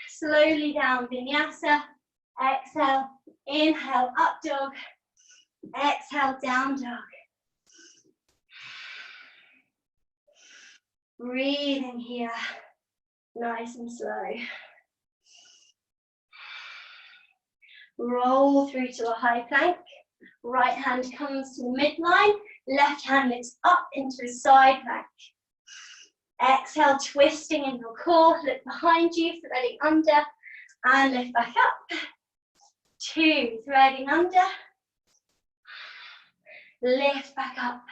Slowly down vinyasa. Exhale. Inhale, up dog. Exhale, down dog. Breathing here. Nice and slow. Roll through to a high plank. Right hand comes to the midline. Left hand lifts up into a side plank. Exhale, twisting in your core. Look behind you, threading under. And lift back up. 2, threading under. Lift back up.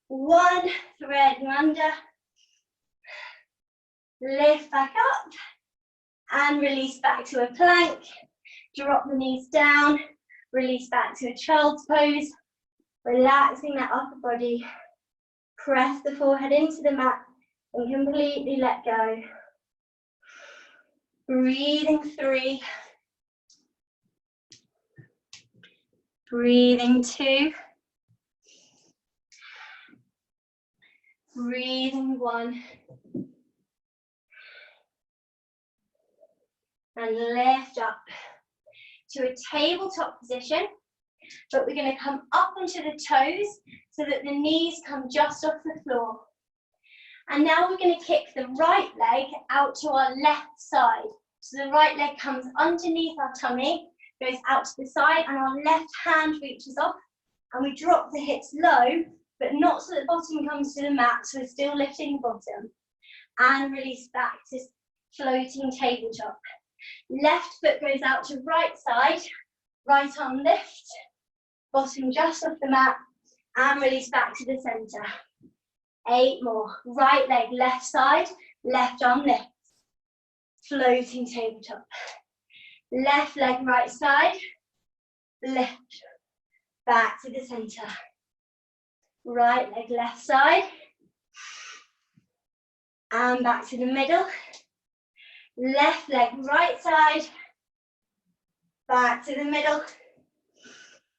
1, threading under. Lift back up. And release back to a plank. Drop the knees down. Release back to a child's pose. Relaxing that upper body. Press the forehead into the mat and completely let go. Breathing 3. Breathing 2. Breathing 1. And lift up to a tabletop position, but we're going to come up onto the toes so that the knees come just off the floor. And now we're going to kick the right leg out to our left side. So the right leg comes underneath our tummy, goes out to the side, and our left hand reaches off, and we drop the hips low, but not so that bottom comes to the mat, so we're still lifting the bottom. And release back to floating tabletop. Left foot goes out to right side, right arm lift, bottom just off the mat, and release back to the center. 8 more. Right leg, left side, left arm lift, floating tabletop. Left leg, right side, lift, back to the center. Right leg, left side, and back to the middle. Left leg, right side, back to the middle.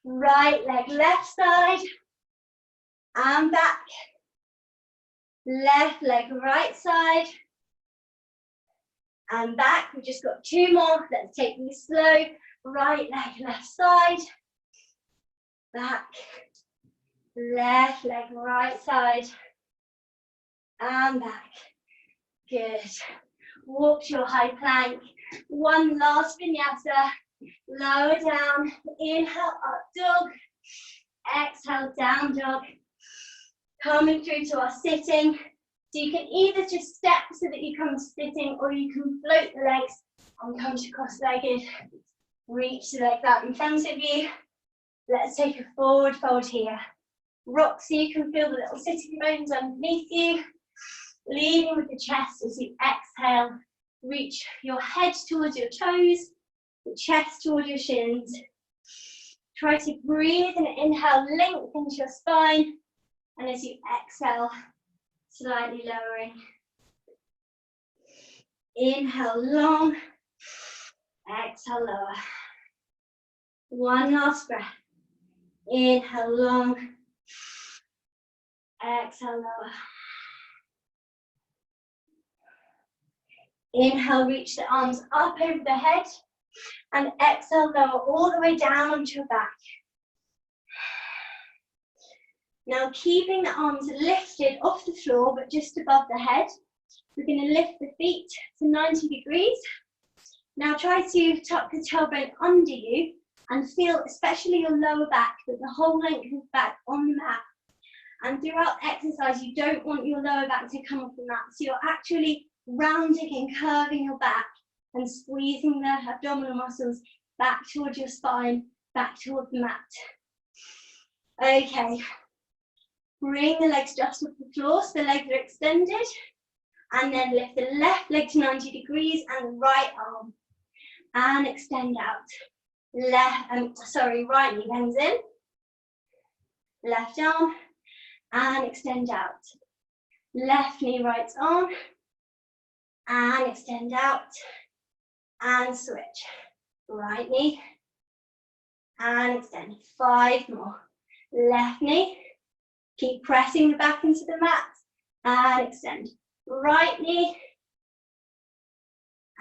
Right leg, left side, and back. Left leg, right side, and back. We've just got 2 more. Let's take this slow. Right leg, left side, back. Left leg, right side, and back. Good. Walk to your high plank. 1 last vinyasa. Lower down. Inhale, up dog. Exhale, down dog. Coming through to our sitting. So you can either just step so that you come to sitting, or you can float the legs and come to cross-legged. Reach the legs out in front of you. Let's take a forward fold here. Rock so you can feel the little sitting bones underneath you. Leading with the chest as you exhale. Reach your head towards your toes, the chest towards your shins. Try to breathe and inhale, lengthen your spine. And as you exhale, slightly lowering. Inhale long, exhale lower. 1 last breath. Inhale long, exhale lower. Inhale, reach the arms up over the head, and exhale, lower all the way down onto your back. Now, keeping the arms lifted off the floor, but just above the head, we're going to lift the feet to 90 degrees. Now, try to tuck the tailbone under you and feel, especially your lower back, but the whole length of the back on the mat. And throughout exercise, you don't want your lower back to come off the mat, so you're actually rounding and curving your back and squeezing the abdominal muscles back towards your spine, back towards the mat. Okay, bring the legs just off the floor so the legs are extended, and then lift the left leg to 90 degrees and the right arm, and extend out. Right knee bends in, left arm, and extend out. Left knee, right arm. And extend out. And switch. Right knee. And extend. 5 more. Left knee. Keep pressing the back into the mat. And extend. Right knee.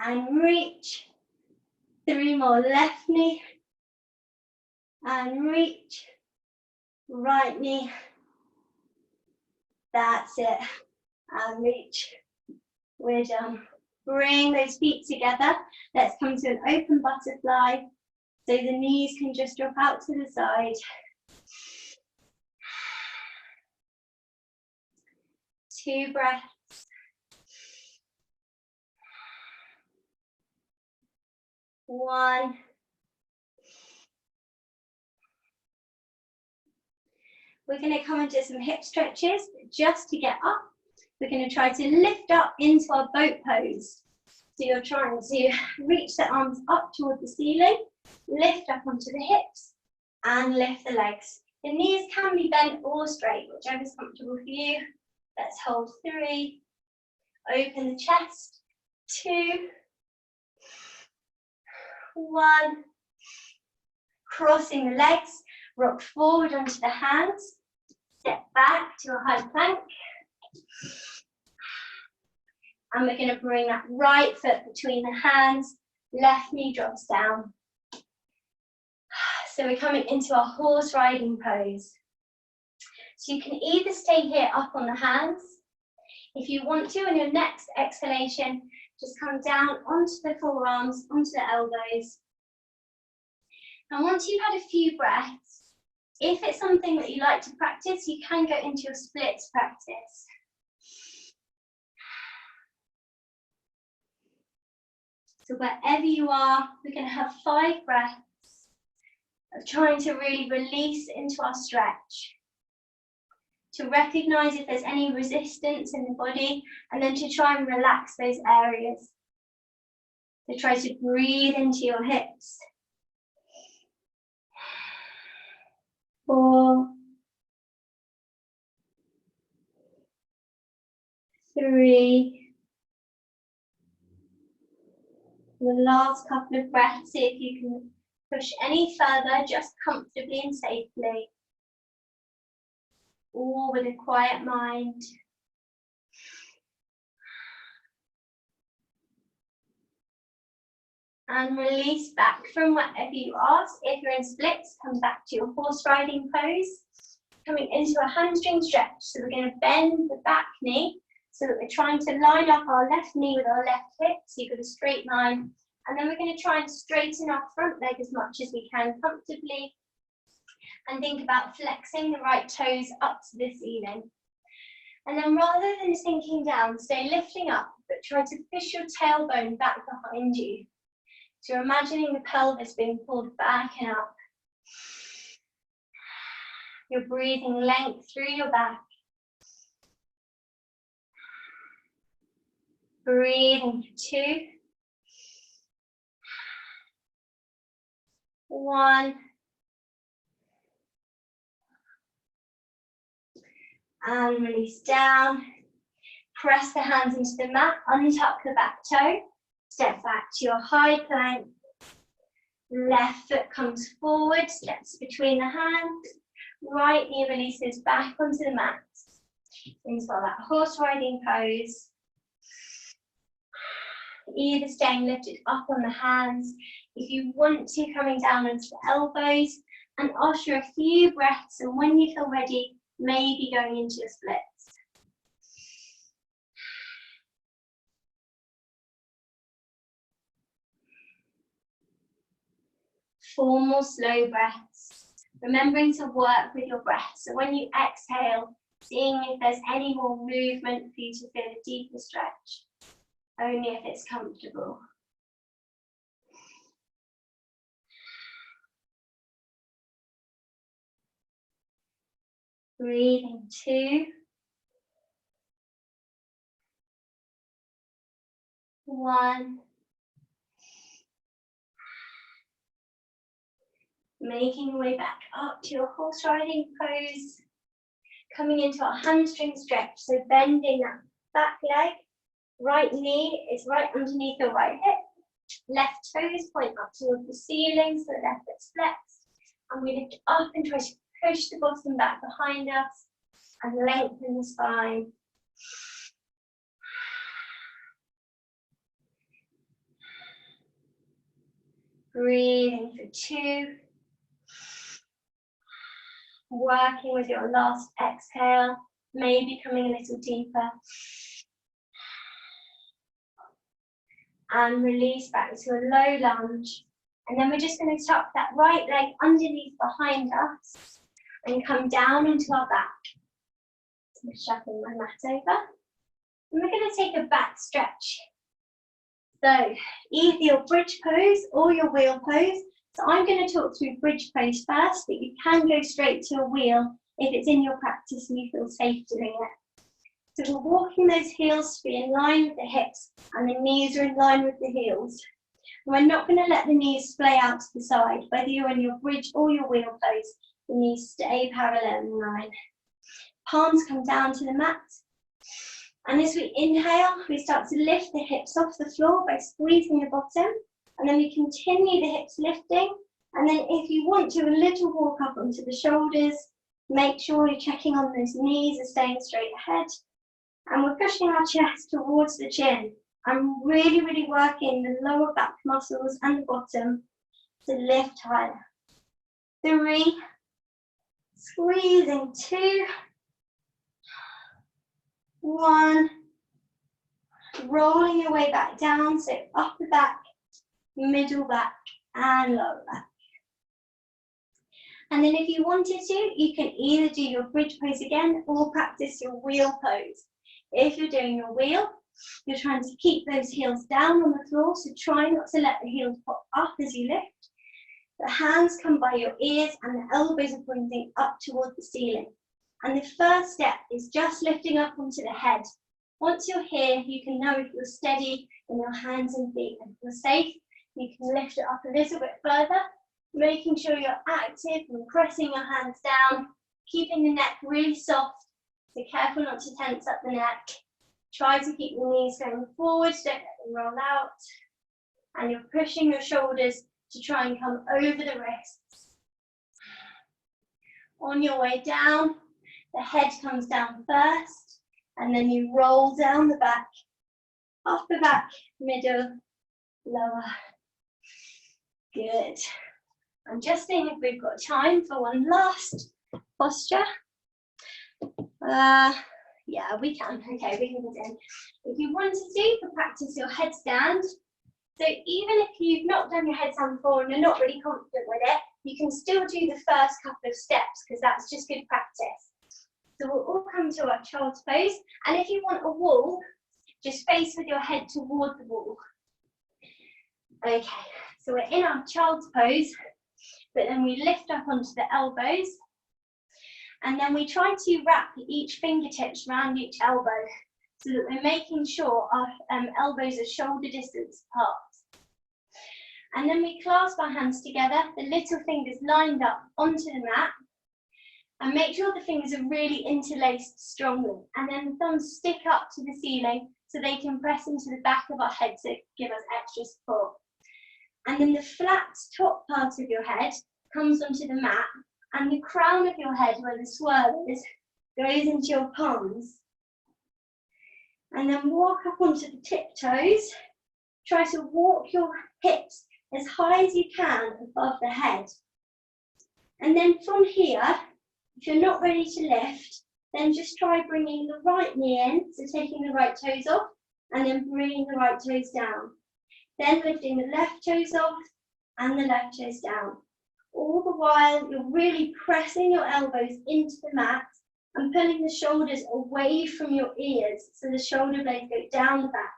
And reach. 3 more. Left knee. And reach. Right knee. That's it. And reach. We're done. Bring those feet together. Let's come to an open butterfly. So the knees can just drop out to the side. 2 breaths. One. We're going to come and do some hip stretches just to get up. We're going to try to lift up into our boat pose. So you're trying to reach the arms up toward the ceiling, lift up onto the hips, and lift the legs. The knees can be bent or straight, whichever is comfortable for you. Let's hold 3. Open the chest. 2. 1. Crossing the legs, rock forward onto the hands. Step back to a high plank. And we're going to bring that right foot between the hands. Left knee drops down. So we're coming into our horse riding pose. So you can either stay here up on the hands. If you want to, on your next exhalation, just come down onto the forearms, onto the elbows. And once you've had a few breaths, if it's something that you like to practice, you can go into your splits practice. So wherever you are, we're going to have 5 breaths of trying to really release into our stretch. To recognize if there's any resistance in the body, and then to try and relax those areas. To try to breathe into your hips. 4, 3. The last couple of breaths, see if you can push any further, just comfortably and safely. All with a quiet mind. And release back from wherever you are. So if you're in splits, come back to your horse riding pose. Coming into a hamstring stretch. So we're going to bend the back knee so that we're trying to line up our left knee with our left hip. So you've got a straight line. And then we're going to try and straighten our front leg as much as we can comfortably. And think about flexing the right toes up to the ceiling. And then rather than sinking down, stay lifting up, but try to push your tailbone back behind you. So you're imagining the pelvis being pulled back and up. You're breathing length through your back. Breathing for 2. 1. And release down. Press the hands into the mat, untuck the back toe. Step back to your high plank. Left foot comes forward, steps between the hands. Right knee releases back onto the mat. Into that horse riding pose. Either staying lifted up on the hands. If you want to, coming down onto the elbows. And after a few breaths, and when you feel ready, maybe going into your splits. Four more slow breaths, remembering to work with your breath. So when you exhale, seeing if there's any more movement for you to feel a deeper stretch, only if it's comfortable. Breathing 2. 1. Making your way back up to your horse riding pose. coming into our hamstring stretch. So bending that back leg, right knee is right underneath your right hip. Left toes point up towards the ceiling, so the left foot's flexed. And we lift up and try to push the bottom back behind us and lengthen the spine. Breathing for 2. Working with your last exhale, maybe coming a little deeper. And release back to a low lunge. And then we're just going to tuck that right leg underneath behind us and come down onto our back. So shuffling my mat over. And we're going to take a back stretch. So either your bridge pose or your wheel pose. So I'm going to talk through bridge pose first, but you can go straight to a wheel if it's in your practice and you feel safe doing it. So we're walking those heels to be in line with the hips and the knees are in line with the heels. And we're not going to let the knees splay out to the side, whether you're in your bridge or your wheel pose, the knees stay parallel in line. Palms come down to the mat. And as we inhale, we start to lift the hips off the floor by squeezing the bottom. And then we continue the hips lifting. And then if you want to, a little walk up onto the shoulders. Make sure you're checking on those knees are staying straight ahead. And we're pushing our chest towards the chin. I'm really, really working the lower back muscles and the bottom to lift higher. 3, squeezing 2, 1, rolling your way back down, so upper back, middle back, and lower back. And then if you wanted to, you can either do your bridge pose again or practice your wheel pose. If you're doing your wheel, you're trying to keep those heels down on the floor, so try not to let the heels pop up as you lift. The hands come by your ears and the elbows are pointing up towards the ceiling. And the first step is just lifting up onto the head. Once you're here, you can know if you're steady in your hands and feet. And if you're safe, you can lift it up a little bit further, making sure you're active and pressing your hands down, keeping the neck really soft, so careful not to tense up the neck. Try to keep the knees going forward, don't let them roll out. And you're pushing your shoulders to try and come over the wrists. On your way down, the head comes down first, and then you roll down the back, upper back, middle, lower. Good. I'm just seeing if we've got time for one last posture. Yeah, we can. Okay, we can get in. If you wanted to, for practice your headstand. So even if you've not done your headstand before and you're not really confident with it, you can still do the first couple of steps because that's just good practice. So we'll all come to our child's pose. And if you want a wall, just face with your head toward the wall. Okay, so we're in our child's pose, but then we lift up onto the elbows. And then we try to wrap each fingertips around each elbow so that we're making sure our elbows are shoulder distance apart. And then we clasp our hands together, the little fingers lined up onto the mat, and make sure the fingers are really interlaced strongly. And then the thumbs stick up to the ceiling so they can press into the back of our head to give us extra support. And then the flat top part of your head comes onto the mat, and the crown of your head, where the swirl is, goes into your palms. And then walk up onto the tiptoes. Try to walk your hips as high as you can above the head. And then from here, if you're not ready to lift, then just try bringing the right knee in, so taking the right toes off, and then bringing the right toes down. Then lifting the left toes off and the left toes down. All the while, you're really pressing your elbows into the mat and pulling the shoulders away from your ears so the shoulder blades go down the back.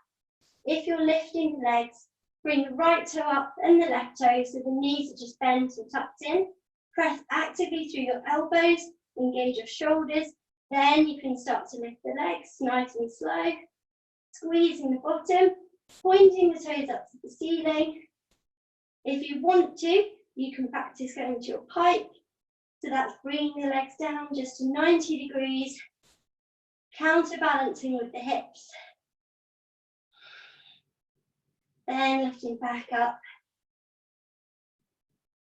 If you're lifting the legs, bring the right toe up and the left toe so the knees are just bent and tucked in. Press actively through your elbows, engage your shoulders. Then you can start to lift the legs nice and slow. Squeezing the bottom, pointing the toes up to the ceiling. If you want to, you can practice going to your pike, So that's bringing the legs down just to 90 degrees, counterbalancing with the hips. Then lifting back up.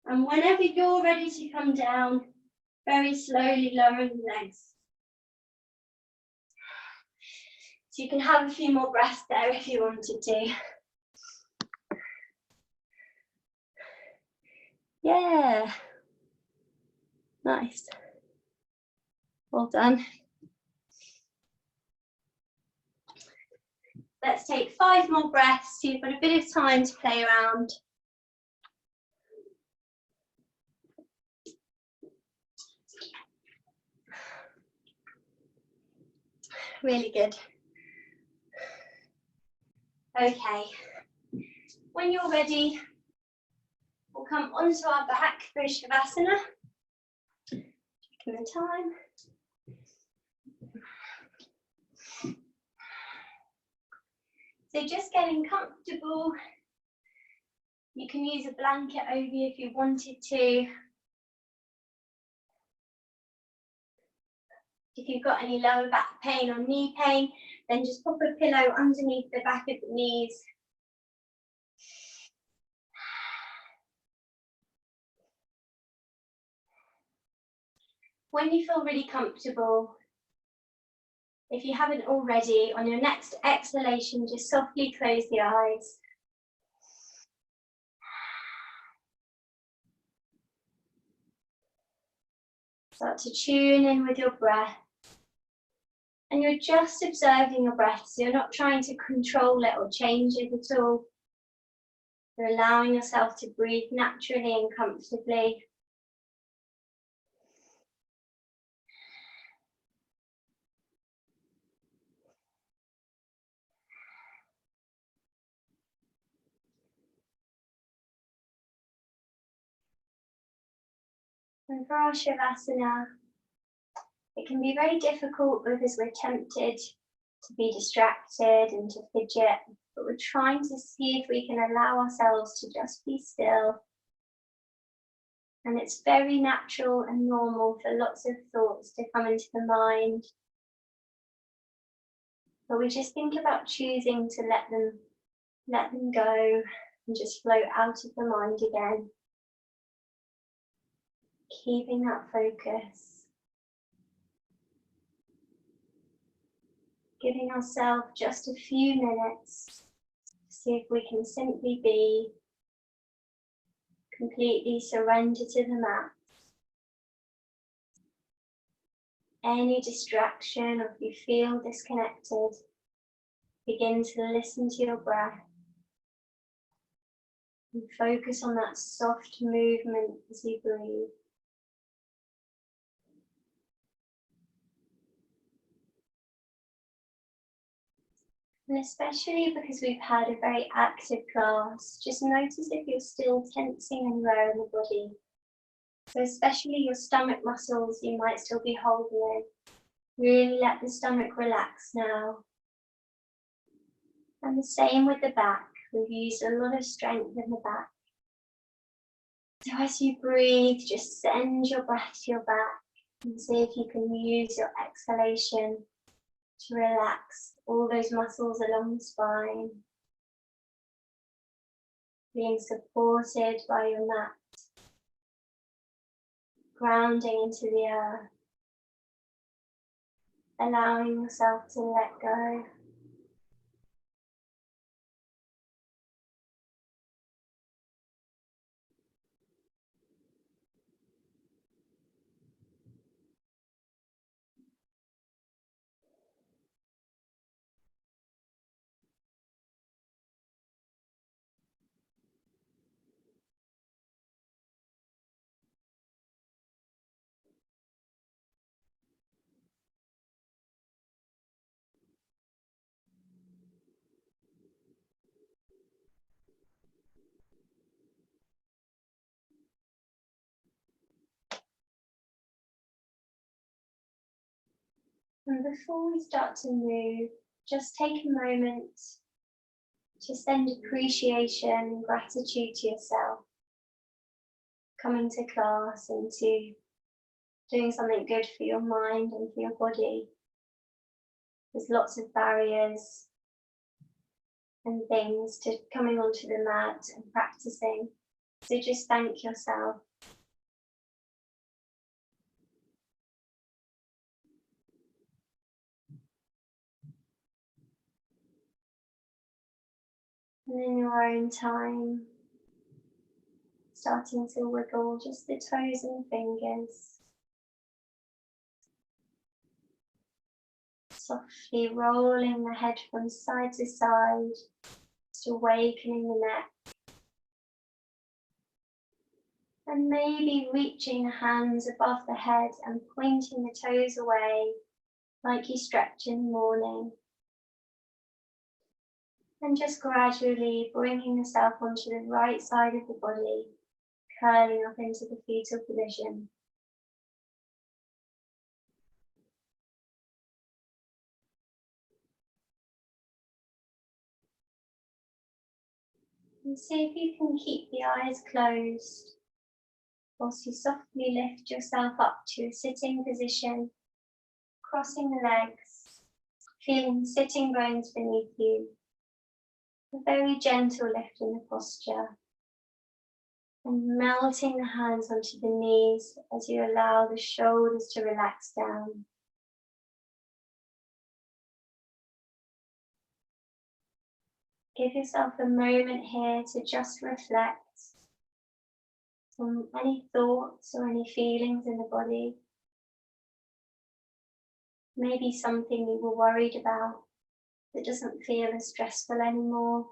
And whenever you're ready to come down, very slowly lowering the legs. So you can have a few more breaths there if you wanted to. Yeah. Nice. Well done. Let's take 5 more breaths. So you've got a bit of time to play around. Really good. Okay. When you're ready, we'll come onto our back for Shavasana. Give it time. So just getting comfortable. You can use a blanket over you if you wanted to. If you've got any lower back pain or knee pain, then just pop a pillow underneath the back of the knees. When you feel really comfortable, if you haven't already, on your next exhalation, just softly close the eyes. Start to tune in with your breath. And you're just observing your breath, so you're not trying to control it or change it at all. You're allowing yourself to breathe naturally and comfortably. And for our Shavasana, it can be very difficult because we're tempted to be distracted and to fidget, but we're trying to see if we can allow ourselves to just be still. And it's very natural and normal for lots of thoughts to come into the mind. But we just think about choosing to let them go and just float out of the mind again. Keeping that focus. Giving ourselves just a few minutes to see if we can simply be completely surrender to the mat. Any distraction, or if you feel disconnected, begin to listen to your breath and focus on that soft movement as you breathe. And especially because we've had a very active class, just notice if you're still tensing anywhere in the body. So especially your stomach muscles, you might still be holding in. Really let the stomach relax now. And the same with the back. We've used a lot of strength in the back. So as you breathe, just send your breath to your back and see if you can use your exhalation to relax all those muscles along the spine. Being supported by your mat. Grounding into the earth. Allowing yourself to let go. And before we start to move, just take a moment to send appreciation and gratitude to yourself. Coming to class and to doing something good for your mind and for your body. There's lots of barriers and things to coming onto the mat and practicing. So just thank yourself. And in your own time, starting to wiggle just the toes and fingers. Softly rolling the head from side to side, just awakening the neck. And maybe reaching the hands above the head and pointing the toes away like you stretch in the morning. And just gradually bringing yourself onto the right side of the body, curling up into the fetal position. And see if you can keep the eyes closed whilst you softly lift yourself up to a sitting position, crossing the legs, feeling the sitting bones beneath you. A very gentle lift in the posture. And melting the hands onto the knees as you allow the shoulders to relax down. Give yourself a moment here to just reflect on any thoughts or any feelings in the body. Maybe something you were worried about that doesn't feel as stressful anymore.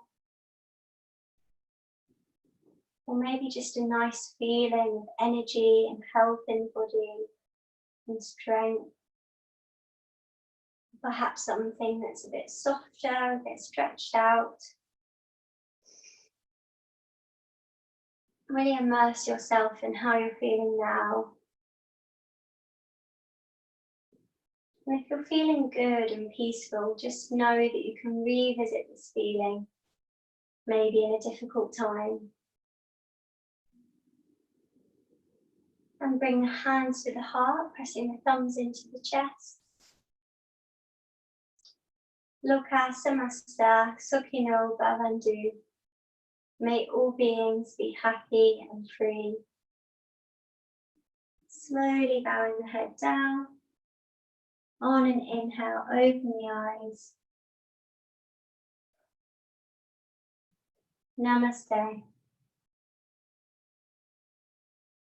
Or maybe just a nice feeling of energy and health in the body and strength. Perhaps something that's a bit softer, a bit stretched out. Really immerse yourself in how you're feeling now. And if you're feeling good and peaceful, just know that you can revisit this feeling, maybe in a difficult time. And bring the hands to the heart, pressing the thumbs into the chest. Loka samasta sukhino bhavantu. May all beings be happy and free. Slowly bowing the head down. On an inhale, open the eyes. Namaste.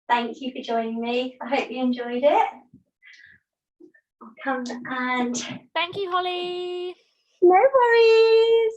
Thank you for joining me. I hope you enjoyed it. I'll come and... Thank you, Holly. No worries.